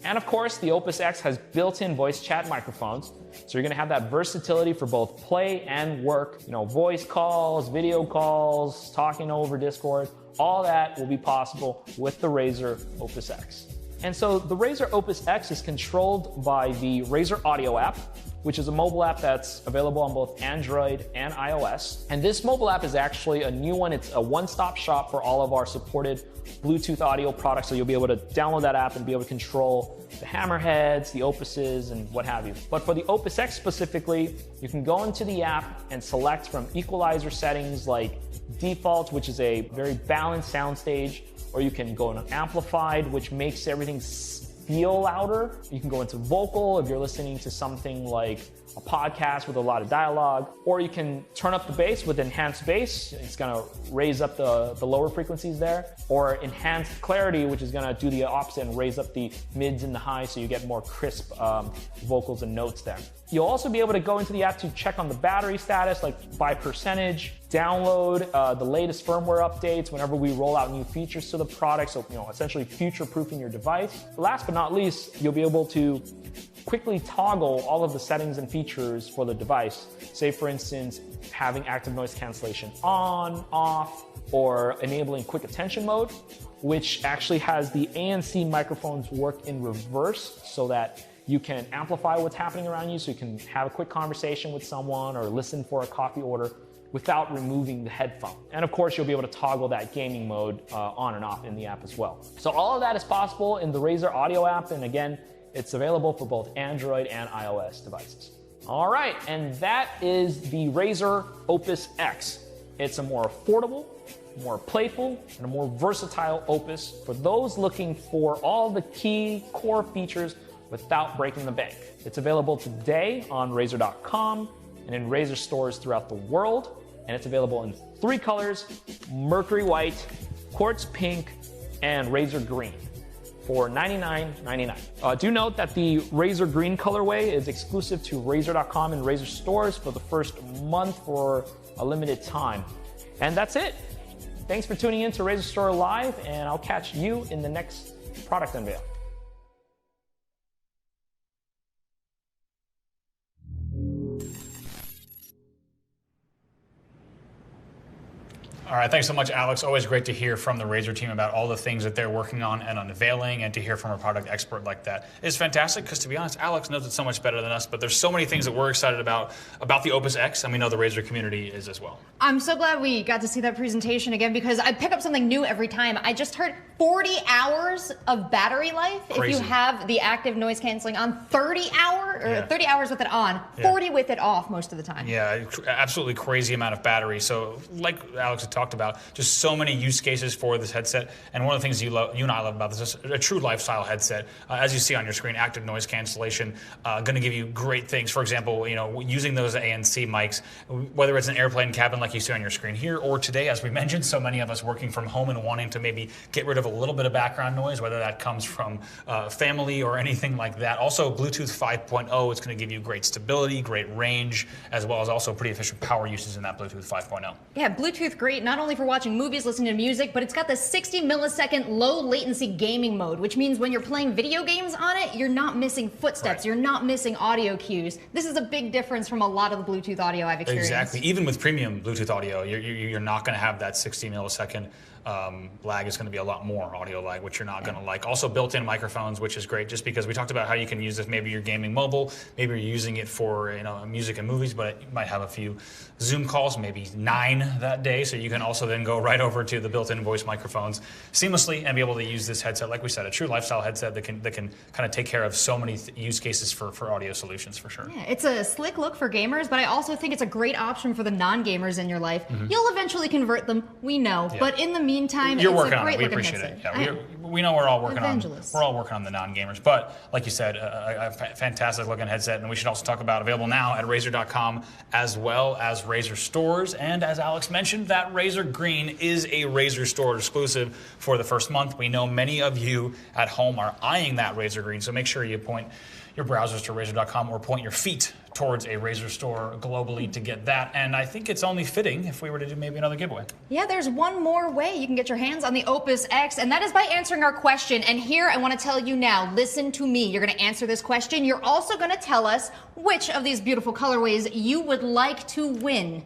And of course, the Opus X has built-in voice chat microphones, so you're going to have that versatility for both play and work. You know, voice calls, video calls, talking over Discord, all that will be possible with the Razer Opus X. And so the Razer Opus X is controlled by the Razer Audio app, which is a mobile app that's available on both Android and iOS. And this mobile app is actually a new one. It's a one-stop shop for all of our supported Bluetooth audio products, so you'll be able to download that app and be able to control the Hammerheads, the Opuses, and what have you. But for the Opus X specifically, you can go into the app and select from equalizer settings like default, which is a very balanced soundstage, or you can go into amplified, which makes everything feel louder. You can go into vocal if you're listening to something like a podcast with a lot of dialogue, or you can turn up the bass with enhanced bass. It's gonna raise up the lower frequencies there, or enhanced clarity, which is gonna do the opposite and raise up the mids and the highs so you get more crisp vocals and notes there. You'll also be able to go into the app to check on the battery status, like by percentage, download the latest firmware updates whenever we roll out new features to the product, so essentially future-proofing your device. Last but not least, you'll be able to quickly toggle all of the settings and features for the device. Say, for instance, having active noise cancellation on, off, or enabling quick attention mode, which actually has the ANC microphones work in reverse so that you can amplify what's happening around you, so you can have a quick conversation with someone or listen for a coffee order without removing the headphone. And of course, you'll be able to toggle that gaming mode on and off in the app as well. So all of that is possible in the Razer Audio app, and again, it's available for both Android and iOS devices. All right, and that is the Razer Opus X. It's a more affordable, more playful, and a more versatile Opus for those looking for all the key core features without breaking the bank. It's available today on Razer.com and in Razer stores throughout the world, and it's available in 3 colors: Mercury White, Quartz Pink, and Razer Green for $99.99. Do note that the Razer Green colorway is exclusive to Razer.com and Razer stores for the first month for a limited time. And that's it. Thanks for tuning in to RazerStore Live, and I'll catch you in the next product unveil.
All right, thanks so much, Alex. Always great to hear from the Razer team about all the things that they're working on and unveiling, and to hear from a product expert like that is fantastic, because to be honest, Alex knows it so much better than us, but there's so many things that we're excited about the Opus X, and we know the Razer community is as well.
I'm so glad we got to see that presentation again, because I pick up something new every time. I just heard 40 hours of battery life.
Crazy.
If you have the active noise canceling on, 30 hours with it on, 40 with it off most of the time.
Yeah, absolutely crazy amount of battery. So like Alex had talked about. Just so many use cases for this headset. And one of the things you and I love about this is a true lifestyle headset. As you see on your screen, active noise cancellation, going to give you great things. For example, using those ANC mics, whether it's an airplane cabin like you see on your screen here, or today, as we mentioned, so many of us working from home and wanting to maybe get rid of a little bit of background noise, whether that comes from family or anything like that. Also, Bluetooth 5.0, it's going to give you great stability, great range, as well as also pretty efficient power uses in that Bluetooth 5.0.
Yeah, Bluetooth great, not only for watching movies, listening to music, but it's got the 60 millisecond low latency gaming mode, which means when you're playing video games on it, you're not missing footsteps, you're not missing audio cues. This is a big difference from a lot of the Bluetooth audio I've experienced.
Exactly. Even with premium Bluetooth audio, you're not going to have that 60 millisecond lag. Is going to be a lot more audio lag, which you're not going to like. Also built-in microphones, which is great, just because we talked about how you can use this. Maybe you're gaming mobile, maybe you're using it for music and movies, but you might have a few Zoom calls, maybe 9 that day. So you can also then go right over to the built-in voice microphones seamlessly and be able to use this headset. Like we said, a true lifestyle headset that can kind of take care of so many use cases for audio solutions for sure.
Yeah, it's a slick look for gamers, but I also think it's a great option for the non-gamers in your life. You'll eventually convert them, we know, but in the meantime,
you're
it's
working
a great
on it. We
looking
appreciate
headset.
it. Yeah, we know we're all working
Evangelists.
on the non-gamers. But like you said, a fantastic looking headset, and we should also talk about available now at Razer.com as well as Razer stores. And as Alex mentioned, that Razer Green is a Razer store exclusive for the first month. We know many of you at home are eyeing that Razer Green, so make sure you point your browsers to Razer.com or point your feet towards a Razer store globally to get that. And I think it's only fitting if we were to do maybe another giveaway.
Yeah, there's one more way you can get your hands on the Opus X, and that is by answering our question. And here I want to tell you now, listen to me. You're going to answer this question. You're also going to tell us which of these beautiful colorways you would like to win.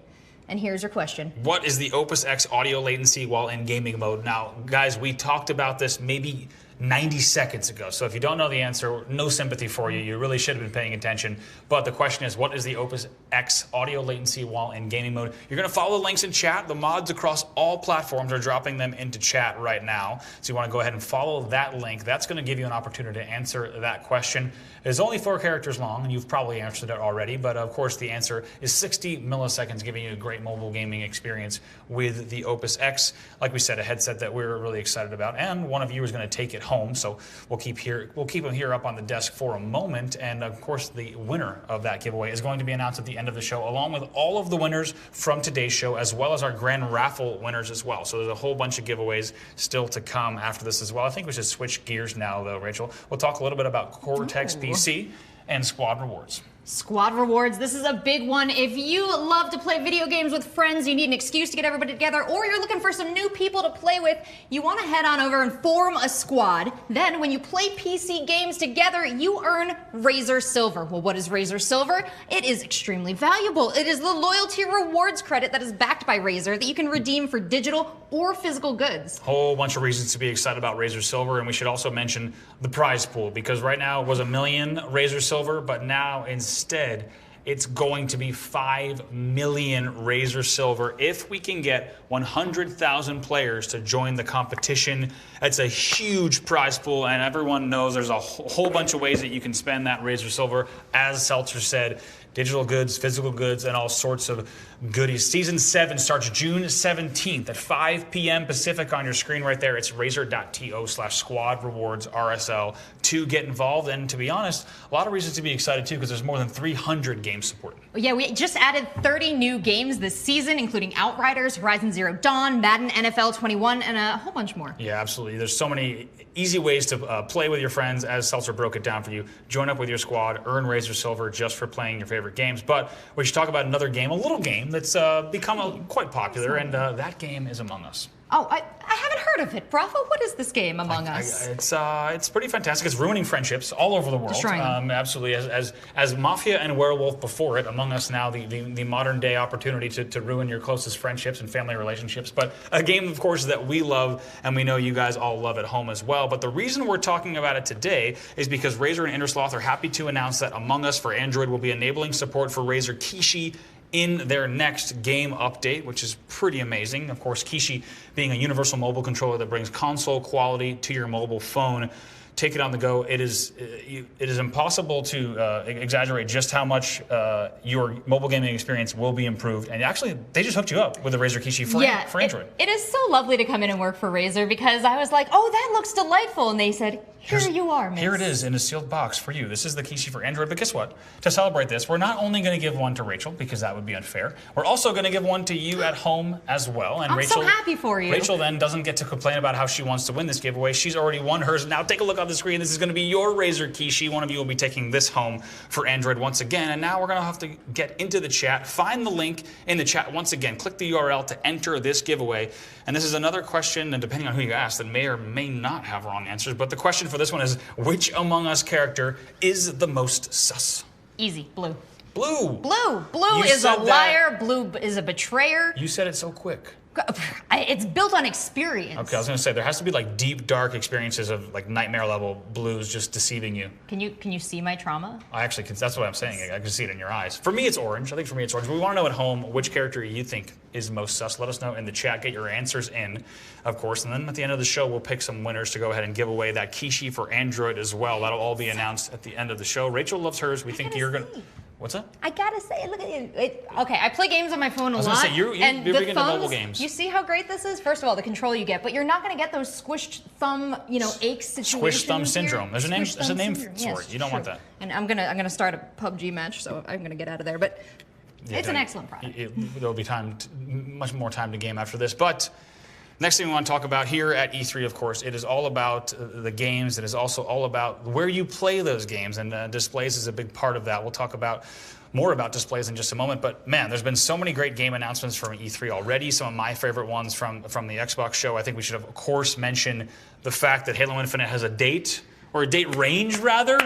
And here's your question.
What is the Opus X audio latency while in gaming mode? Now, guys, we talked about this maybe 90 seconds ago. So if you don't know the answer, no sympathy for you. You really should have been paying attention. But the question is, what is the Opus X audio latency while in gaming mode? You're going to follow the links in chat. The mods across all platforms are dropping them into chat right now. So you want to go ahead and follow that link. That's going to give you an opportunity to answer that question. It's only 4 characters long, and you've probably answered it already. But of course, the answer is 60 milliseconds, giving you a great mobile gaming experience with the Opus X. Like we said, a headset that we're really excited about. And one of you is going to take it home. So we'll keep him here up on the desk for a moment. And of course, the winner of that giveaway is going to be announced at the end of the show, along with all of the winners from today's show, as well as our grand raffle winners as well. So there's a whole bunch of giveaways still to come after this as well. I think we should switch gears now, though, Rachel. We'll talk a little bit about Cortex PC and Squad Rewards.
Squad Rewards, this is a big one. If you love to play video games with friends, you need an excuse to get everybody together, or you're looking for some new people to play with, you want to head on over and form a squad. Then when you play PC games together, you earn Razer Silver. Well, what is Razer Silver? It is extremely valuable. It is the loyalty rewards credit that is backed by Razer that you can redeem for digital or physical goods.
Whole bunch of reasons to be excited about Razer Silver, and we should also mention the prize pool, because right now it was 1 million Razer Silver, but now instead it's going to be 5 million Razer Silver if we can get 100,000 players to join the competition. It's a huge prize pool, and everyone knows there's a whole bunch of ways that you can spend that Razer Silver. As Seltzer said, digital goods, physical goods, and all sorts of goodies. Season 7 starts June 17th at 5 p.m. Pacific on your screen right there. It's razer.to/squad rewards RSL to get involved. And to be honest, a lot of reasons to be excited too, because there's more than 300 games supported.
Yeah, we just added 30 new games this season, including Outriders, Horizon Zero Dawn, Madden NFL 21, and a whole bunch more.
Yeah, absolutely. There's so many easy ways to play with your friends, as Seltzer broke it down for you. Join up with your squad, earn Razer Silver just for playing your favorite games. But we should talk about another game, a little game that's become quite popular, and that game is Among Us.
Oh, I haven't heard of it. Bravo, what is this game, Among Us?
It's pretty fantastic. It's ruining friendships all over the world.
Destroying them.
Absolutely. As Mafia and Werewolf before it, Among Us now the modern day opportunity to ruin your closest friendships and family relationships. But a game, of course, that we love, and we know you guys all love at home as well. But the reason we're talking about it today is because Razer and Indersloth are happy to announce that Among Us for Android will be enabling support for Razer Kishi in their next game update, which is pretty amazing. Of course, Kishi being a universal mobile controller that brings console quality to your mobile phone. take it on the go. It is impossible to exaggerate just how much your mobile gaming experience will be improved. And actually, they just hooked you up with the Razer Kishi for Android.
It is so lovely to come in and work for Razer because I was like, oh, that looks delightful. And they said, here you are, miss.
Here it is in a sealed box for you. This is the Kishi for Android. But guess what? To celebrate this, we're not only going to give one to Rachel, because that would be unfair. We're also going to give one to you at home as well. And
I'm so happy for you.
Rachel then doesn't get to complain about how she wants to win this giveaway. She's already won hers. Now take a look on the screen. This is going to be your Razer Kishi. One of you will be taking this home for Android once again. And now we're going to have to get into the chat. Find the link in the chat once again. Click the URL to enter this giveaway. And this is another question, and depending on who you ask, that may or may not have wrong answers. But the question for this one is, which Among Us character is the most sus?
Easy. Blue.
Blue.
Blue is a liar. Blue is a betrayer.
You said it so quick.
It's built on experience.
Okay, I was going to say, there has to be like deep, dark experiences of like nightmare level blues just deceiving you.
Can you see my trauma?
I actually can. That's what I'm saying. I can see it in your eyes. For me, it's orange. I think for me, it's orange. But we want to know at home which character you think is most sus. Let us know in the chat. Get your answers in, of course. And then at the end of the show, we'll pick some winners to go ahead and give away that Kishi for Android as well. That'll all be announced at the end of the show. Rachel loves hers. We think you're going to... What's that?
I gotta say, look at you. Okay, I play games on my phone a lot.
I was gonna say, you're big into mobile games.
You see how great this is? First of all, the control you get, but you're not gonna get those squished thumb, ache situations.
Squished thumb syndrome. There's a name for it. You don't want that.
And I'm gonna start a PUBG match, so I'm gonna get out of there. But it's an excellent product.
There'll be much more time to game after this, but. Next thing we want to talk about here at E3, of course, it is all about the games. It is also all about where you play those games, and displays is a big part of that. We'll talk more about displays in just a moment. But man, there's been so many great game announcements from E3 already. Some of my favorite ones from the Xbox show. I think we should, of course, mention the fact that Halo Infinite has a date, or a date range, rather.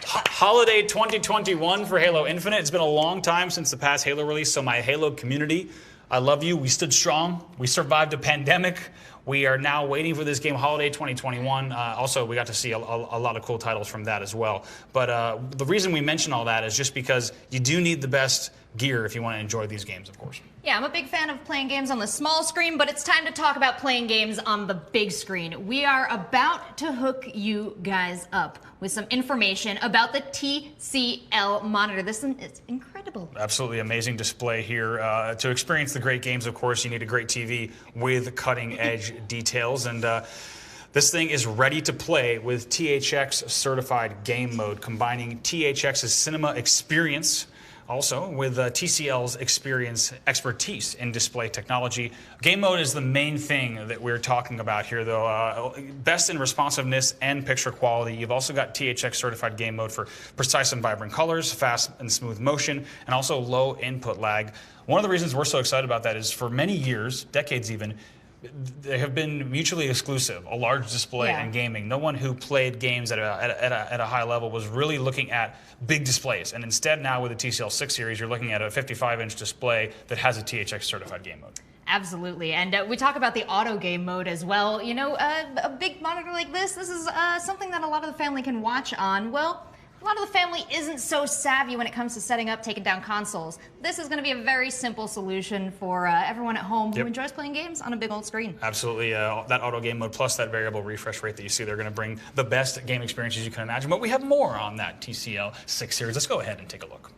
Holiday 2021 for Halo Infinite. It's been a long time since the past Halo release, so my Halo community, I love you. We stood strong. We survived a pandemic. We are now waiting for this game, Holiday 2021. Also, we got to see a lot of cool titles from that as well. But the reason we mention all that is just because you do need the best gear if you want to enjoy these games, of course.
Yeah, I'm a big fan of playing games on the small screen, but it's time to talk about playing games on the big screen. We are about to hook you guys up with some information about the TCL monitor. This is incredible.
Absolutely amazing display here. To experience the great games, of course, you need a great TV with cutting-edge details. And this thing is ready to play with THX certified game mode, combining THX's cinema experience also with TCL's expertise in display technology. Game mode is the main thing that we're talking about here, though. Best in responsiveness and picture quality. You've also got THX certified game mode for precise and vibrant colors, fast and smooth motion, and also low input lag. One of the reasons we're so excited about that is for many years, decades even, they have been mutually exclusive, a large display and gaming. No one who played games at a high level was really looking at big displays. And instead now with the TCL 6 series, you're looking at a 55-inch display that has a THX certified game mode.
Absolutely, and we talk about the auto game mode as well. You know, a big monitor like this is something that a lot of the family can watch on. Well, a lot of the family isn't so savvy when it comes to setting up, taking down consoles. This is going to be a very simple solution for everyone at home who enjoys playing games on a big old screen.
Absolutely. That auto game mode plus that variable refresh rate that you see, they're going to bring the best game experiences you can imagine. But we have more on that TCL 6 series. Let's go ahead and take a look.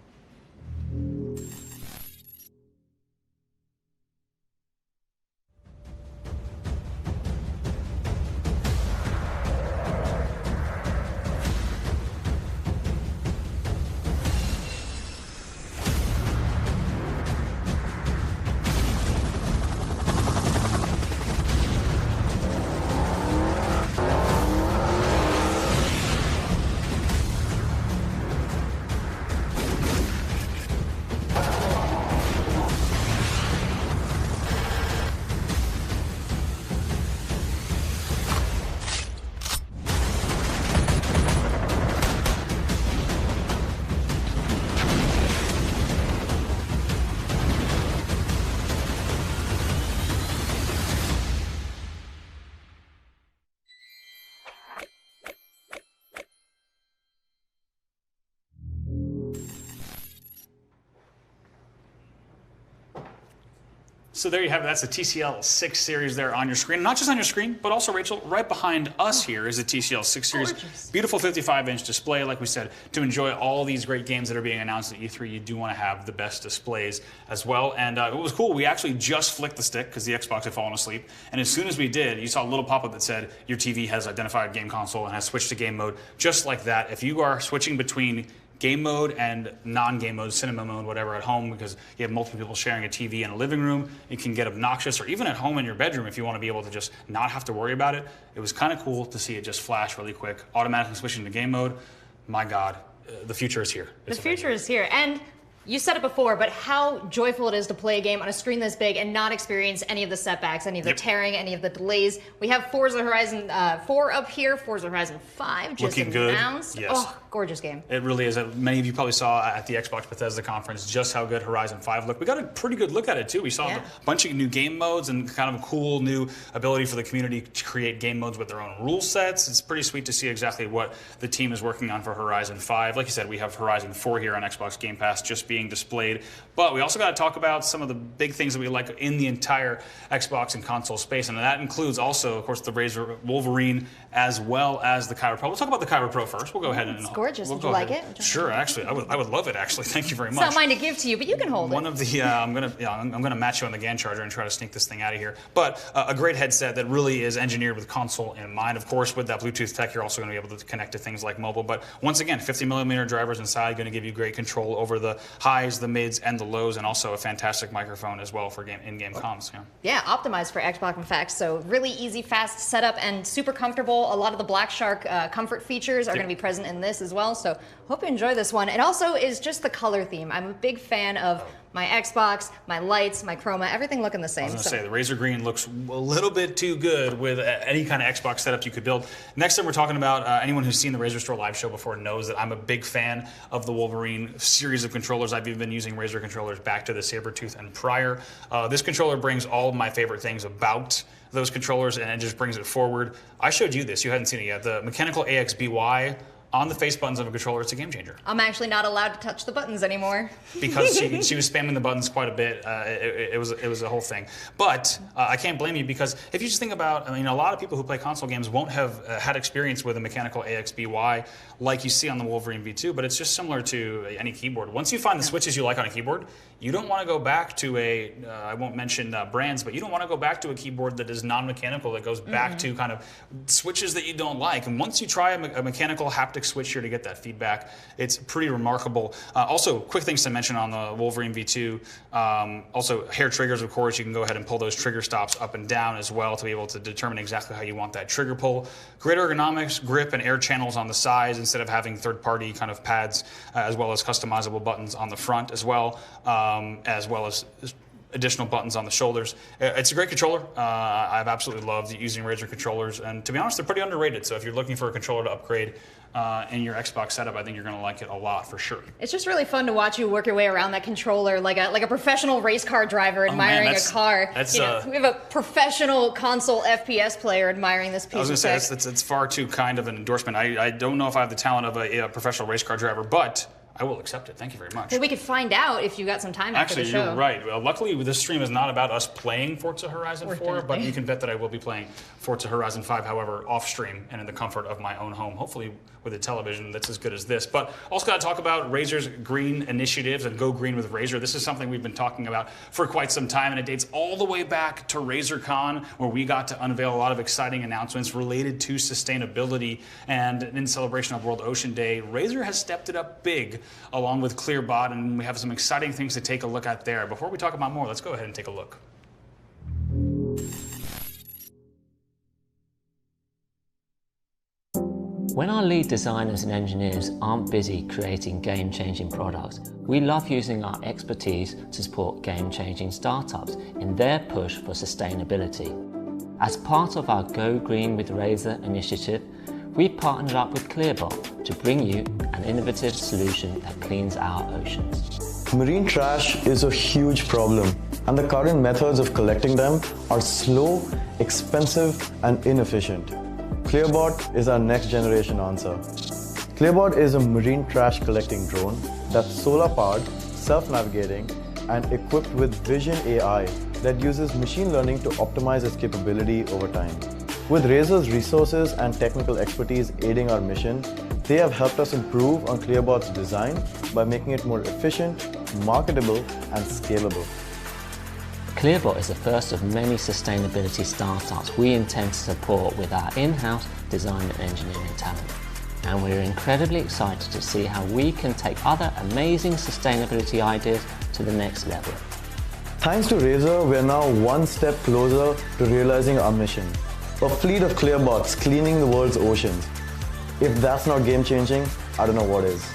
So there you have it. That's the TCL 6 series there on your screen. Not just on your screen, but also, Rachel, right behind us here is the TCL 6 series.
Gorgeous.
Beautiful 55-inch display. Like we said, to enjoy all these great games that are being announced at E3, you do want to have the best displays as well. And it was cool. We actually just flicked the stick because the Xbox had fallen asleep. And as soon as we did, you saw a little pop-up that said, your TV has identified game console and has switched to game mode. Just like that, if you are switching between game mode and non-game mode, cinema mode, whatever, at home, because you have multiple people sharing a TV in a living room, it can get obnoxious, or even at home in your bedroom if you want to be able to just not have to worry about it. It was kind of cool to see it just flash really quick, automatically switching to game mode. My God, the future is here.
The future is here. And you said it before, but how joyful it is to play a game on a screen this big and not experience any of the setbacks, any of the tearing, any of the delays. We have Forza Horizon 4 up here, Forza Horizon 5 just
Looking
announced.
Good. Yes.
Oh, gorgeous game.
It really is. Many of you probably saw at the Xbox Bethesda conference just how good Horizon 5 looked. We got a pretty good look at it, too. We saw a bunch of new game modes and kind of a cool new ability for the community to create game modes with their own rule sets. It's pretty sweet to see exactly what the team is working on for Horizon 5. Like you said, we have Horizon 4 here on Xbox Game Pass just being displayed. But we also got to talk about some of the big things that we like in the entire Xbox and console space. And that includes also, of course, the Razer Wolverine as well as the Kyber Pro. We'll talk about the Kyber Pro first. We'll go ahead and...
It's gorgeous. Would you like it?
Sure, actually. I would love it, actually. Thank you very much.
It's not mine to give to you, but you can hold it.
One of the... I'm gonna match you on the GAN charger and try to sneak this thing out of here. But a great headset that really is engineered with console in mind. Of course, with that Bluetooth tech, you're also going to be able to connect to things like mobile. But once again, 50mm drivers inside, going to give you great control over the highs, the mids, and the lows, and also a fantastic microphone as well for in-game comms.
Yeah, optimized for Xbox, in fact. So really easy, fast setup, and super comfortable. A lot of the BlackShark comfort features are going to be present in this as well. So hope you enjoy this one. It also is just the color theme. I'm a big fan of my Xbox, my lights, my chroma, everything looking the same.
I was going to say, the Razer Green looks a little bit too good with any kind of Xbox setup you could build. Next time we're talking about, anyone who's seen the RazerStore Live show before knows that I'm a big fan of the Wolverine series of controllers. I've even been using Razer controllers back to the Sabertooth and prior. This controller brings all of my favorite things about those controllers and it just brings it forward. I showed you this, you hadn't seen it yet. The mechanical AXBY on the face buttons of a controller, it's a game changer.
I'm actually not allowed to touch the buttons anymore.
Because she was spamming the buttons quite a bit. It was a whole thing. But I can't blame you because if you just think about, I mean, a lot of people who play console games won't have had experience with a mechanical AXBY like you see on the Wolverine V2, but it's just similar to any keyboard. Once you find the switches you like on a keyboard, you don't want to go back to a, I won't mention brands, but you don't want to go back to a keyboard that is non-mechanical, that goes back to kind of switches that you don't like. And once you try a mechanical haptic switch here to get that feedback, it's pretty remarkable. Also, quick things to mention on the Wolverine V2. Also, hair triggers, of course, you can go ahead and pull those trigger stops up and down as well to be able to determine exactly how you want that trigger pull. Great ergonomics, grip, and air channels on the sides instead of having third-party kind of pads, as well as customizable buttons on the front as well as additional buttons on the shoulders. It's a great controller. I've absolutely loved using Razer controllers, and to be honest, they're pretty underrated. So if you're looking for a controller to upgrade in your Xbox setup, I think you're going to like it a lot for sure.
It's just really fun to watch you work your way around that controller like a professional race car driver admiring a car. We have a professional console FPS player admiring this piece of tech.
I was going to say, it's far too kind of an endorsement. I don't know if I have the talent of a professional race car driver, but I will accept it. Thank you very much.
Well, we could find out if you got some time after the show.
Actually, you're right. Well, luckily, this stream is not about us playing Forza Horizon 4, but you can bet that I will be playing Forza Horizon 5, however, off-stream and in the comfort of my own home, hopefully with a television that's as good as this. But also got to talk about Razer's green initiatives and Go Green with Razer. This is something we've been talking about for quite some time, and it dates all the way back to RazerCon, where we got to unveil a lot of exciting announcements related to sustainability. And in celebration of World Ocean Day, Razer has stepped it up big, along with Clearbot, and we have some exciting things to take a look at there. Before we talk about more, let's go ahead and take a look.
When our lead designers and engineers aren't busy creating game-changing products, we love using our expertise to support game-changing startups in their push for sustainability. As part of our Go Green with Razer initiative, we partnered up with Clearbot to bring you an innovative solution that cleans our oceans.
Marine trash is a huge problem, and the current methods of collecting them are slow, expensive, and inefficient. Clearbot is our next generation answer. Clearbot is a marine trash collecting drone that's solar powered, self-navigating, and equipped with Vision AI that uses machine learning to optimize its capability over time. With Razer's resources and technical expertise aiding our mission, they have helped us improve on Clearbot's design by making it more efficient, marketable, and scalable.
Clearbot is the first of many sustainability startups we intend to support with our in-house design and engineering talent. And we're incredibly excited to see how we can take other amazing sustainability ideas to the next level.
Thanks to Razer, we're now one step closer to realizing our mission. A fleet of Clearbots cleaning the world's oceans. If that's not game-changing, I don't know what is.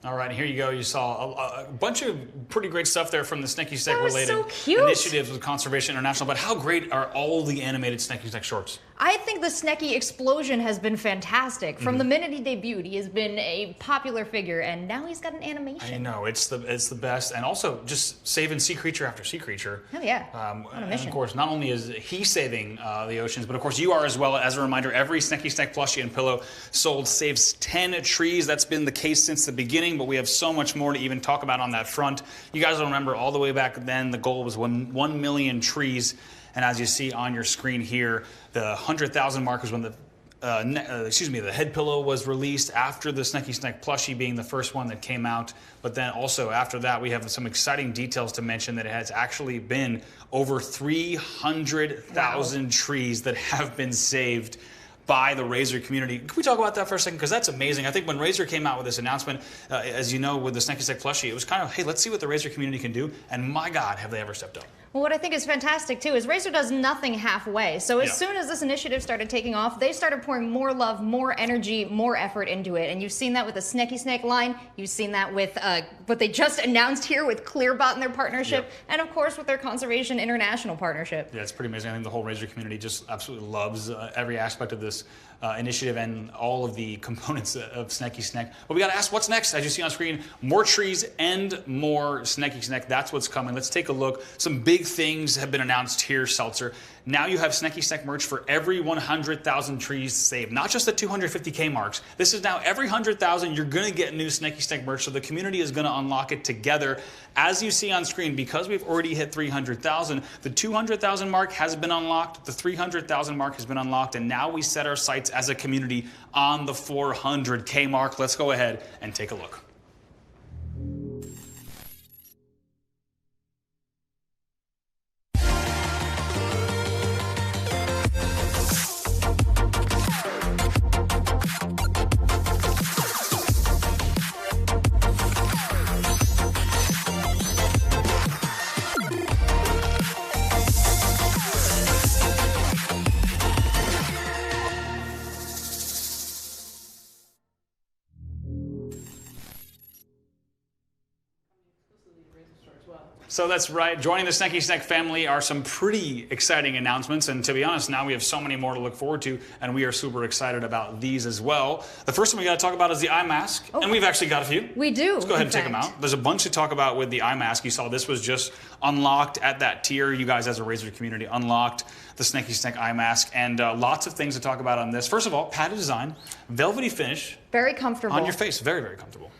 All right, here you go. You saw a bunch of pretty great stuff there from the Sneky Snek related
so cute.
initiatives with Conservation International. But how great are all the animated Sneky Snek shorts?
I think the Sneky explosion has been fantastic. From the minute he debuted, he has been a popular figure, and now he's got an animation.
I know, it's the best. And also, just saving sea creature after sea creature.
Oh, yeah.
On a mission. And of course, not only is he saving the oceans, but of course you are as well. As a reminder, every Sneky Snek plushie and pillow sold saves 10 trees. That's been the case since the beginning, but we have so much more to even talk about on that front. You guys will remember all the way back then, the goal was 1 million trees. And as you see on your screen here, the 100,000 mark was when the head pillow was released after the Sneky Snek plushie being the first one that came out. But then also after that, we have some exciting details to mention that it has actually been over 300,000 trees that have been saved by the Razer community. Can we talk about that for a second? Because that's amazing. I think when Razer came out with this announcement, as you know, with the Sneky Snek plushie, it was kind of, hey, let's see what the Razer community can do. And my God, have they ever stepped up.
Well, what I think is fantastic, too, is Razer does nothing halfway. So as soon as this initiative started taking off, they started pouring more love, more energy, more effort into it. And you've seen that with the Sneky Snek line. You've seen that with what they just announced here with Clearbot and their partnership. And, of course, with their Conservation International partnership.
Yeah, it's pretty amazing. I think the whole Razer community just absolutely loves every aspect of this initiative and all of the components of Sneky Snek. But we got to ask, what's next? As you see on screen, more trees and more Sneky Snek. That's what's coming. Let's take a look. Some big things have been announced here, Seltzer. Now you have Sneky Snek merch for every 100,000 trees saved, not just the 250K marks. This is now every 100,000, you're going to get new Sneky Snek merch, so the community is going to unlock it together. As you see on screen, because we've already hit 300,000, the 200,000 mark has been unlocked, the 300,000 mark has been unlocked, and now we set our sights as a community on the 400K mark. Let's go ahead and take a look. So that's right. Joining the Sneky Snek family are some pretty exciting announcements. And to be honest, now we have so many more to look forward to. And we are super excited about these as well. The first one we got to talk about is the eye mask. Oh. And we've actually got a few.
We do.
Let's go ahead and take them out. There's a bunch to talk about with the eye mask. You saw this was just unlocked at that tier. You guys as a Razer community unlocked the Sneky Snek eye mask. And lots of things to talk about on this. First of all, padded design, velvety finish.
Very comfortable.
On your face. Very, very comfortable.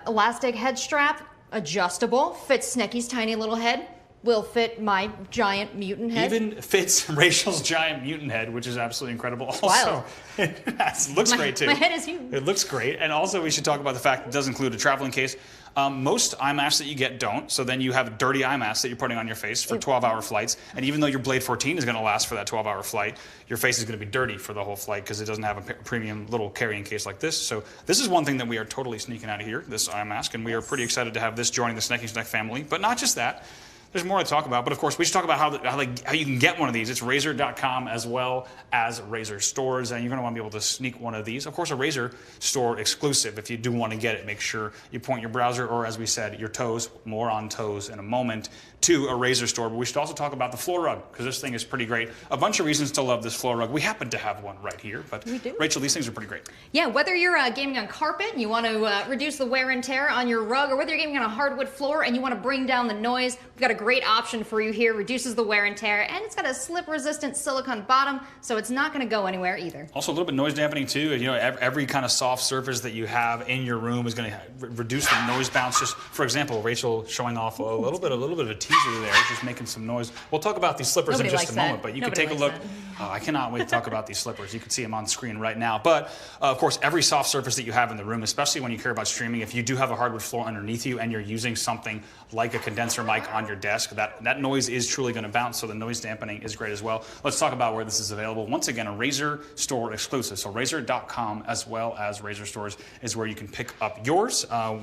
Elastic head strap. Adjustable, fits Sneky's tiny little head. will fit my giant mutant head.
Even fits Rachel's giant mutant head, which is absolutely incredible. Also,
Wow.
It looks great too.
My head is huge.
It looks great. And also we should talk about the fact it does include a traveling case. Most eye masks that you get don't, so then you have a dirty eye mask that you're putting on your face for 12-hour flights, and even though your Blade 14 is going to last for that 12-hour flight, your face is going to be dirty for the whole flight because it doesn't have a premium little carrying case like this. So this is one thing that we are totally sneaking out of here, this eye mask, and we are pretty excited to have this joining the Snek family. But not just that. There's more to talk about, but of course we should talk about how you can get one of these. It's Razer.com as well as Razer stores, and you're going to want to be able to sneak one of these. Of course, a Razer store exclusive. If you do want to get it, make sure you point your browser, or as we said, your toes, more on toes in a moment, to a Razer store. But we should also talk about the floor rug, because this thing is pretty great. A bunch of reasons to love this floor rug. We happen to have one right here, but
We do.
Rachel, these things are pretty great.
Yeah, whether you're gaming on carpet and you want to reduce the wear and tear on your rug, or whether you're gaming on a hardwood floor and you want to bring down the noise, we've got a great option for you here. Reduces the wear and tear, and it's got a slip-resistant silicone bottom, so it's not going to go anywhere either.
Also, a little bit noise dampening too. You know, every kind of soft surface that you have in your room is going to reduce the noise bounce. Just for example, Rachel showing off a little bit of a teaser there, just making some noise. We'll talk about these slippers in just a moment, but you can take a look. Oh, I cannot wait to talk about these slippers. You can see them on screen right now. But of course, every soft surface that you have in the room, especially when you care about streaming, if you do have a hardwood floor underneath you and you're using something like a condenser mic on your desk, that noise is truly going to bounce, so the noise dampening is great as well. Let's talk about where this is available. Once again, a Razer store exclusive. So Razer.com as well as Razer stores is where you can pick up yours. I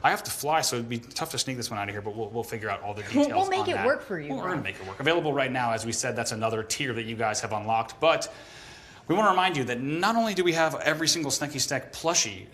have to fly, so it'd be tough to sneak this one out of here, but we'll figure out all the details.
We'll make it
that.
work for you.
We're going to make it work. Available right now, as we said, that's another tier that you guys have unlocked. But we want to remind you that not only do we have every single Sneky Snek plushie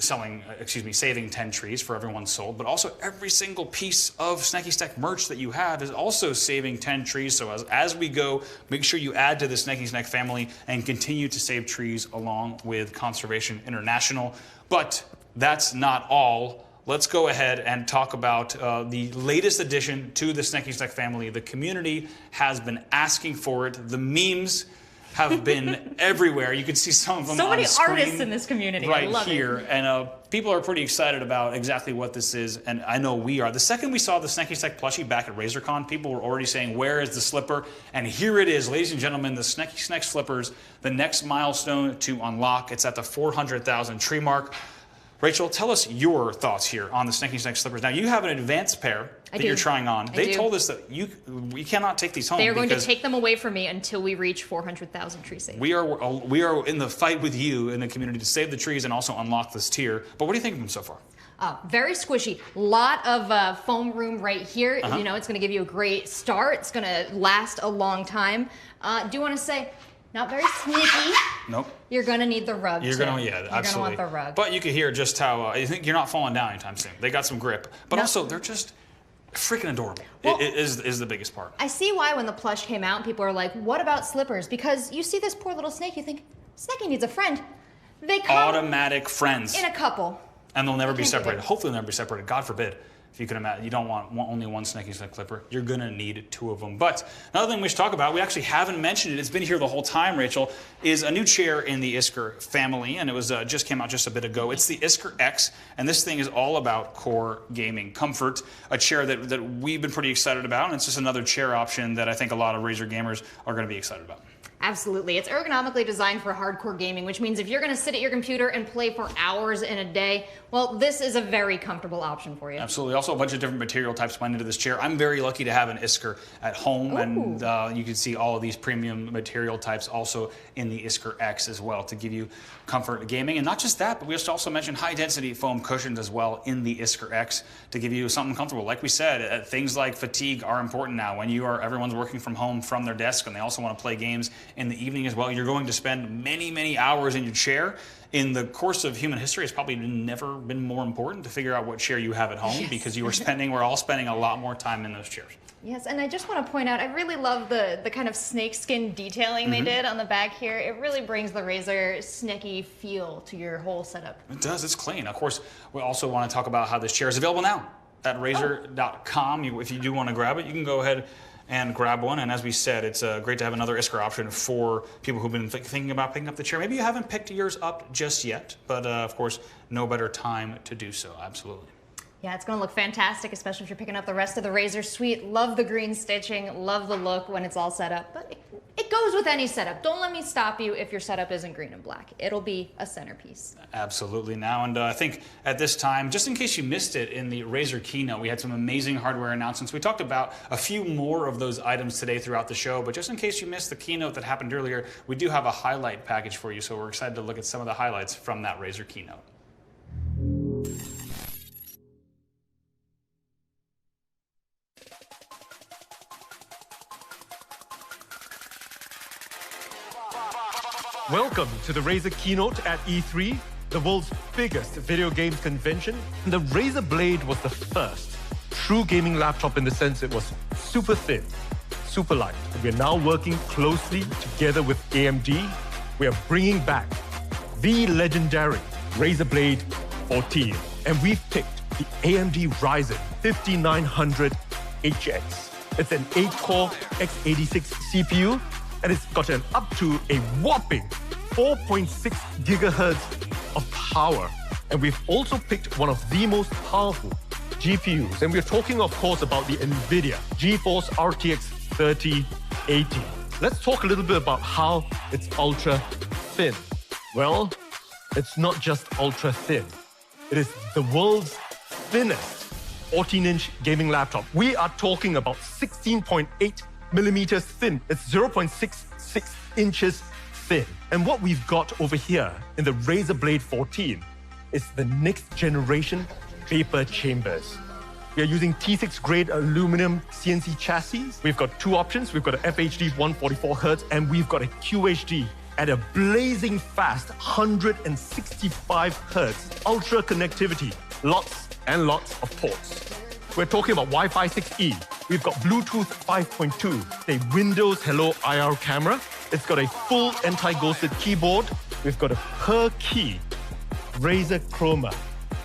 saving 10 trees for everyone sold, but also every single piece of Sneky Snek merch that you have is also saving 10 trees. So as we go, make sure you add to the Sneky Snek family and continue to save trees along with Conservation International. But that's not all. Let's go ahead and talk about the latest addition to the Sneky Snek family. The community has been asking for it. The memes have been everywhere. You can see some of them
so
on
many
the screen
artists in this community.
right
I love
here.
it.
And people are pretty excited about exactly what this is, and I know we are. The second we saw the Sneky Snek plushie back at RazerCon, people were already saying, where is the slipper? And here it is, ladies and gentlemen, the Sneky Snek slippers, the next milestone to unlock. It's at the 400,000 tree mark. Rachel, tell us your thoughts here on the Sneky Snek slippers. Now, you have an advanced pair that you're trying on. They told us that we cannot take these home.
They are going to take them away from me until we reach 400,000 tree saves.
We are in the fight with you in the community to save the trees and also unlock this tier. But what do you think of them so far?
Very squishy. Lot of foam room right here. You know, it's going to give you a great start. It's going to last a long time. Do want to say, not very sneaky.
Nope.
You're going to need the rug.
You're going to, absolutely.
You're going to want the rug.
But you can hear just how you think you're not falling down anytime soon. They got some grip, but also they're just freaking adorable. Well, it is the biggest part.
I see why when the plush came out, people are like, "What about slippers?" Because you see this poor little snake, you think Sneky needs a friend. They come
automatic friends
in a couple,
and they'll never be separated. Hopefully, they'll never be separated. God forbid. If you can imagine, you don't want only one Sneky Snek clipper. You're going to need two of them. But another thing we should talk about, we actually haven't mentioned it. It's been here the whole time, Rachel, is a new chair in the Isker family, and it was just came out just a bit ago. It's the Isker X, and this thing is all about core gaming comfort, a chair that we've been pretty excited about, and it's just another chair option that I think a lot of Razer gamers are going to be excited about.
Absolutely. It's ergonomically designed for hardcore gaming, which means if you're going to sit at your computer and play for hours in a day, well, this is a very comfortable option for you.
Absolutely. Also, a bunch of different material types went into this chair. I'm very lucky to have an Isker at home, and you can see all of these premium material types also in the Isker X as well to give you comfort gaming. And not just that, but we just also mentioned high-density foam cushions as well in the Isker X to give you something comfortable. Like we said, things like fatigue are important now. When everyone's working from home from their desk, and they also want to play games in the evening as well, you're going to spend many, many hours in your chair. In the course of human history, it's probably never been more important to figure out what chair you have at home because we're all spending a lot more time in those chairs.
Yes, and I just want to point out, I really love the kind of snakeskin detailing they did on the back here. It really brings the Razer Sneky feel to your whole setup.
It does, it's clean. Of course, we also want to talk about how this chair is available now at Razer.com. If you do want to grab it, you can go ahead and grab one. And as we said, it's great to have another Isker option for people who've been thinking about picking up the chair. Maybe you haven't picked yours up just yet, but of course, no better time to do so, absolutely.
Yeah, it's going to look fantastic, especially if you're picking up the rest of the Razer suite. Love the green stitching, love the look when it's all set up, but it goes with any setup. Don't let me stop you if your setup isn't green and black. It'll be a centerpiece.
Absolutely now, and I think at this time, just in case you missed it in the Razer keynote, we had some amazing hardware announcements. We talked about a few more of those items today throughout the show, but just in case you missed the keynote that happened earlier, we do have a highlight package for you, so we're excited to look at some of the highlights from that Razer keynote.
Welcome to the Razer keynote at E3, the world's biggest video games convention. The Razer Blade was the first true gaming laptop in the sense it was super thin, super light. We're now working closely together with AMD. We are bringing back the legendary Razer Blade 14. And we've picked the AMD Ryzen 5900HX. It's an 8-core x86 CPU, and it's got up to a whopping 4.6 gigahertz of power. And we've also picked one of the most powerful GPUs. And we're talking, of course, about the Nvidia GeForce RTX 3080. Let's talk a little bit about how it's ultra thin. Well, it's not just ultra thin. It is the world's thinnest 14-inch gaming laptop. We are talking about 16.8 millimeters thin. It's 0.66 inches thin. And what we've got over here in the Razer Blade 14 is the next generation vapor chambers. We are using T6 grade aluminum CNC chassis. We've got two options. We've got an FHD 144Hz and we've got a QHD at a blazing fast 165Hz ultra connectivity. Lots and lots of ports. We're talking about Wi-Fi 6E. We've got Bluetooth 5.2, a Windows Hello IR camera. It's got a full anti-ghosted keyboard. We've got a per-key Razer Chroma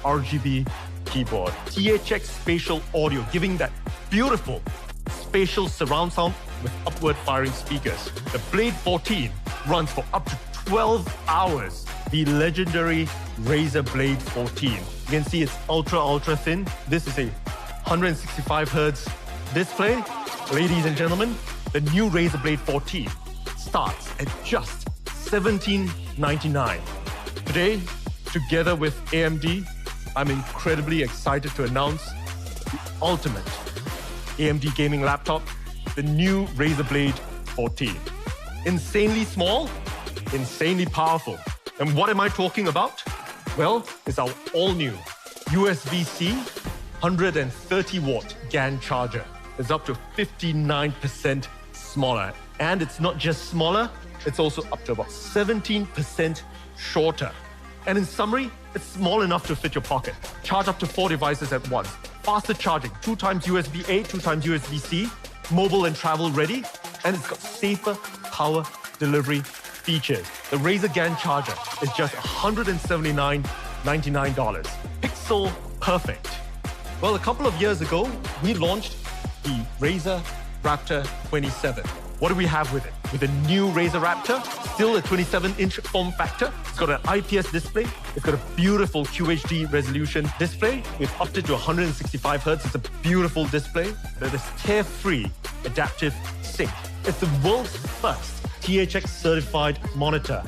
RGB keyboard. THX spatial audio, giving that beautiful spatial surround sound with upward firing speakers. The Blade 14 runs for up to 12 hours. The legendary Razer Blade 14. You can see it's ultra thin. This is a 165Hz display. Ladies and gentlemen, the new Razer Blade 14 starts at just $1799. Today, together with AMD, I'm incredibly excited to announce the ultimate AMD gaming laptop, the new Razer Blade 14. Insanely small, insanely powerful. And what am I talking about? Well, it's our all-new USB-C 130-watt GAN charger. It's up to 59% smaller. And it's not just smaller, it's also up to about 17% shorter. And in summary, it's small enough to fit your pocket. Charge up to 4 devices at once. Faster charging, 2 times USB-A, 2 times USB-C, mobile and travel ready, and it's got safer power delivery features. The Razer GAN charger is just $179.99. Pixel perfect. Well, a couple of years ago, we launched the Razer Raptor 27. What do we have with it? With the new Razer Raptor, still a 27-inch form factor. It's got an IPS display. It's got a beautiful QHD resolution display. We've upped it to 165Hz. It's a beautiful display. There's this tear-free adaptive sync. It's the world's first THX certified monitor.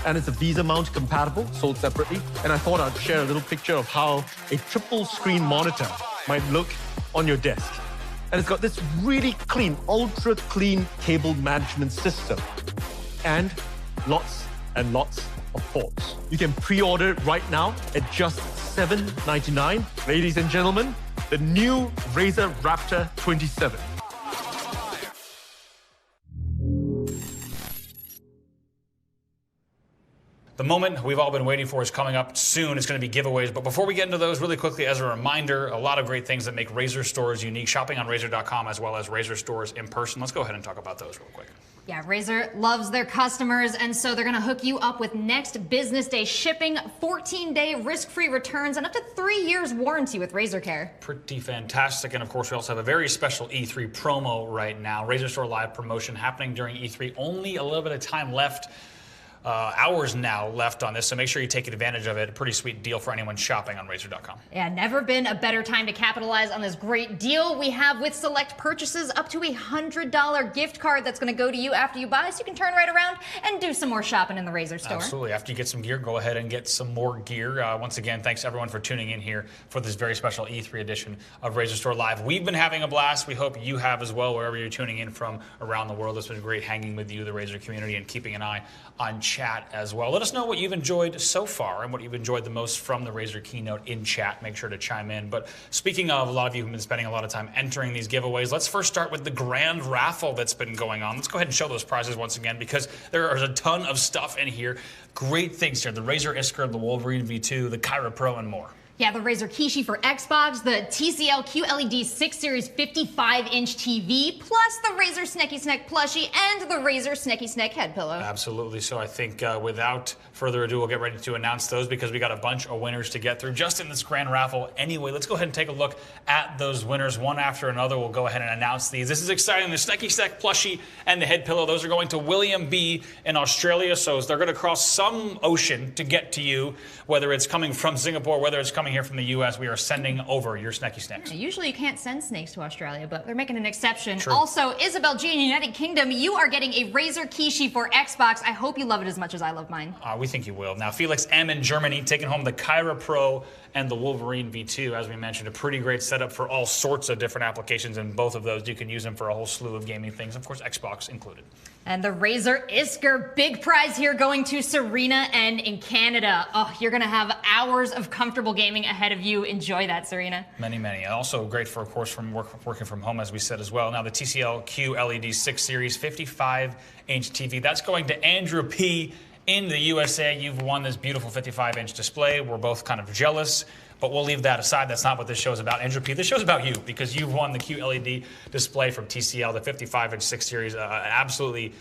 And it's a Visa mount compatible, sold separately. And I thought I'd share a little picture of how a triple screen monitor might look on your desk. And it's got this really clean, ultra clean cable management system. And lots and lots of ports. You can pre-order it right now at just $799. Ladies and gentlemen, the new Razer Raptor 27.
The moment we've all been waiting for is coming up soon. It's going to be giveaways. But before we get into those, really quickly, as a reminder, a lot of great things that make Razer stores unique. Shopping on Razer.com as well as Razer stores in person. Let's go ahead and talk about those real quick.
Yeah, Razer loves their customers, and so they're going to hook you up with next business day shipping, 14-day risk-free returns, and up to 3 years warranty with Razer Care.
Pretty fantastic. And of course, we also have a very special E3 promo right now. RazerStore Live promotion happening during E3. Only a little bit of time left. hours now left on this, so make sure you take advantage of it. A pretty sweet deal for anyone shopping on Razer.com.
Yeah, never been a better time to capitalize on this great deal we have with select purchases up to a $100 gift card that's going to go to you after you buy, so you can turn right around and do some more shopping in the Razer store.
Absolutely. After you get some gear, go ahead and get some more gear. Once again, thanks everyone for tuning in here for this very special E3 edition of RazerStore Live. We've been having a blast. We hope you have as well, wherever you're tuning in from around the world. It's been great hanging with you, the Razer community, and keeping an eye on chat as well. Let us know what you've enjoyed so far and what you've enjoyed the most from the Razer keynote in chat. Make sure to chime in. But speaking of, a lot of you have been spending a lot of time entering these giveaways. Let's first start with the grand raffle that's been going on. Let's go ahead and show those prizes once again, because there is a ton of stuff in here. Great things here. The Razer Isker, the Wolverine V2, the Kyra Pro, and more.
Yeah, the Razer Kishi for Xbox, the TCL QLED 6 Series 55-inch TV, plus the Razer Sneky Snek plushie and the Razer Sneky Snek head pillow.
Absolutely. So I think without further ado, we'll get ready to announce those, because we got a bunch of winners to get through just in this grand raffle. Anyway, let's go ahead and take a look at those winners one after another. We'll go ahead and announce these. This is exciting. The Sneky Snek plushie and the head pillow, those are going to William B. in Australia. So they're going to cross some ocean to get to you, whether it's coming from Singapore, whether it's coming here from the U.S., we are sending over your Sneky Sneks.
Usually you can't send snakes to Australia, but they're making an exception.
True.
Also, Isabel G in the United Kingdom, you are getting a Razer Kishi for Xbox. I hope you love it as much as I love mine.
We think you will. Now, Felix M in Germany taking home the Kyra Pro and the Wolverine V2. As we mentioned, a pretty great setup for all sorts of different applications, and both of those, you can use them for a whole slew of gaming things, of course, Xbox included.
And the Razer Isker, big prize here going to Serena N in Canada. Oh, you're going to have hours of comfortable gaming ahead of you. Enjoy that, Serena.
Many, many. And also great for, of course, from working from home, as we said as well. Now, the TCL QLED 6 Series 55-inch TV. That's going to Andrew P. in the USA. You've won this beautiful 55-inch display. We're both kind of jealous, but we'll leave that aside. That's not what this show is about. Andrew P., this show is about you, because you've won the QLED display from TCL, the 55-inch 6 Series, absolutely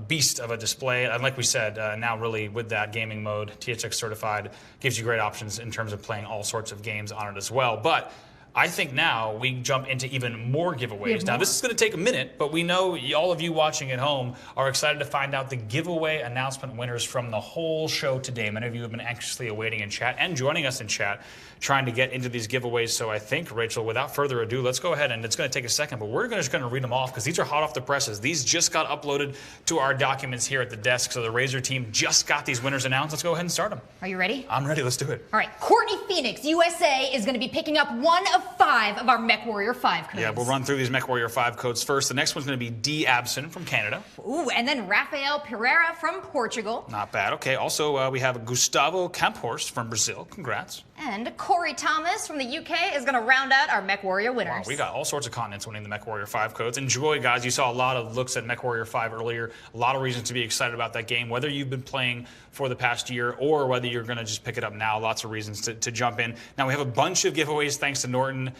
beast of a display. And like we said, now really with that gaming mode, THX certified, gives you great options in terms of playing all sorts of games on it as well. But I think now we jump into even more giveaways. Now, this is going to take a minute, but we know all of you watching at home are excited to find out the giveaway announcement winners from the whole show today. Many of you have been anxiously awaiting in chat and joining us in chat, trying to get into these giveaways. So I think, Rachel, without further ado, let's go ahead, and it's going to take a second, but we're just going to read them off, because these are hot off the presses. These just got uploaded to our documents here at the desk, so the Razer team just got these winners announced. Let's go ahead and start them.
Are you ready?
I'm ready. Let's do it.
All right. Courtney Phoenix, USA, is going to be picking up one of 5 of our MechWarrior 5 codes.
Yeah, we'll run through these MechWarrior 5 codes first. The next one's going to be D. Abson from Canada.
Ooh, and then Rafael Pereira from Portugal.
Not bad. Okay, also we have Gustavo Camphorst from Brazil. Congrats.
And Corey Thomas from the UK is going to round out our MechWarrior winners.
Wow, we got all sorts of continents winning the MechWarrior 5 codes. Enjoy, guys. You saw a lot of looks at MechWarrior 5 earlier. A lot of reasons to be excited about that game, whether you've been playing for the past year or whether you're going to just pick it up now. Lots of reasons to jump in. Now, we have a bunch of giveaways thanks to Norton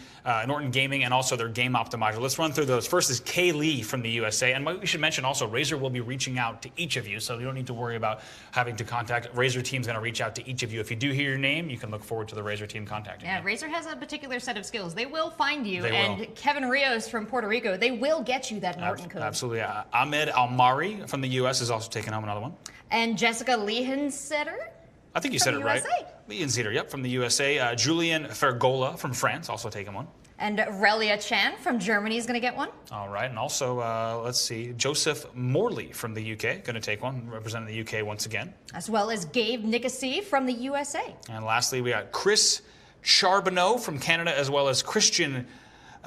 Gaming and also their game optimizer. Let's run through those. First is Kay Lee from the USA. And we should mention also, Razer will be reaching out to each of you, so you don't need to worry about having to contact. Razer team's going to reach out to each of you. If you do hear your name, you can look forward to the Razer team contacting you.
Yeah, Razer has a particular set of skills. They will find you.
They
and
will.
Kevin Rios from Puerto Rico, they will get you that Norton code.
Absolutely. Ahmed Almari from the US is also taking home another one.
And Jessica Lehensetter?
I think you said it right. Lehensetter, yep, from the USA. Julian Fergola from France, also taking one.
And Relia Chan from Germany is going to get one.
All right, and also, let's see, Joseph Morley from the UK, going to take one, representing the UK once again.
As well as Gabe Nicasee from the USA.
And lastly, we got Chris Charbonneau from Canada, as well as Christian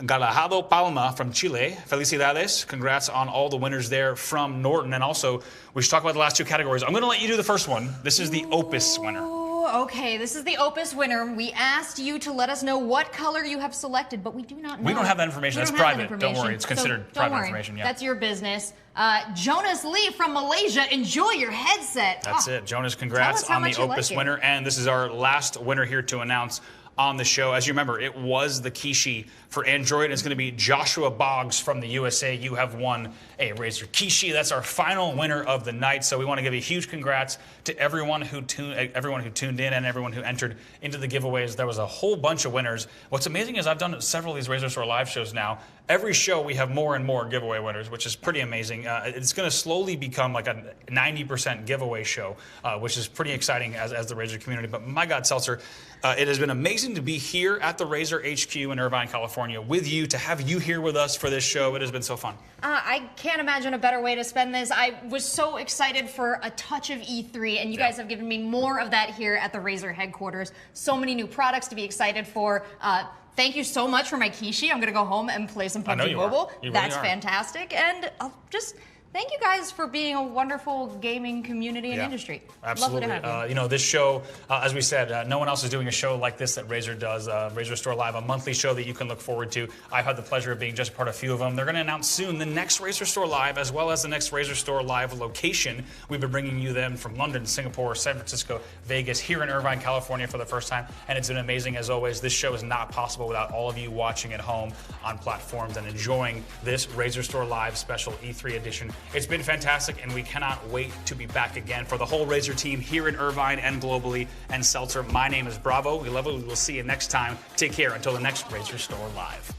Galahado Palma from Chile. Felicidades. Congrats on all the winners there from Norton. And also, we should talk about the last 2 categories. I'm going to let you do the first one. This is the Opus winner.
Okay, this is the Opus winner. We asked you to let us know what color you have selected, but we do not know.
We don't have that information. That's private. Don't worry. It's considered private information. Yeah.
That's your business. Jonas Lee from Malaysia, enjoy your headset.
That's it. Jonas, congrats on the Opus winner. And this is our last winner here to announce on the show. As you remember, it was the Kishi for Android. It's going to be Joshua Boggs from the USA. You have won a Razer Kishi. That's our final winner of the night. So we want to give a huge congrats to everyone who tuned in and everyone who entered into the giveaways. There was a whole bunch of winners. What's amazing is I've done several of these RazerStore Live shows now. Every show we have more and more giveaway winners, which is pretty amazing. It's going to slowly become like a 90% giveaway show, which is pretty exciting as the Razer community. But my God, Seltzer, it has been amazing to be here at the Razer HQ in Irvine, California with you, to have you here with us for this show. It has been so fun.
I can't imagine a better way to spend this. I was so excited for a touch of E3, and you guys have given me more of that here at the Razer headquarters. So many new products to be excited for. Thank you so much for my Kishi. I'm going to go home and play some PUBG Mobile. That's fantastic. And just thank you guys for being a wonderful gaming community and industry.
Absolutely.
Lovely to have you.
You know, this show, as we said, no one else is doing a show like this that Razer does. RazerStore Live, a monthly show that you can look forward to. I've had the pleasure of being just a part of a few of them. They're going to announce soon the next RazerStore Live, as well as the next RazerStore Live location. We've been bringing you them from London, Singapore, San Francisco, Vegas, here in Irvine, California for the first time. And it's been amazing as always. This show is not possible without all of you watching at home on platforms and enjoying this RazerStore Live special E3 edition. It's been fantastic, and we cannot wait to be back again. For the whole Razer team here in Irvine and globally, and Seltzer, my name is Bravo. We love it. We will see you next time. Take care until the next RazerStore Live.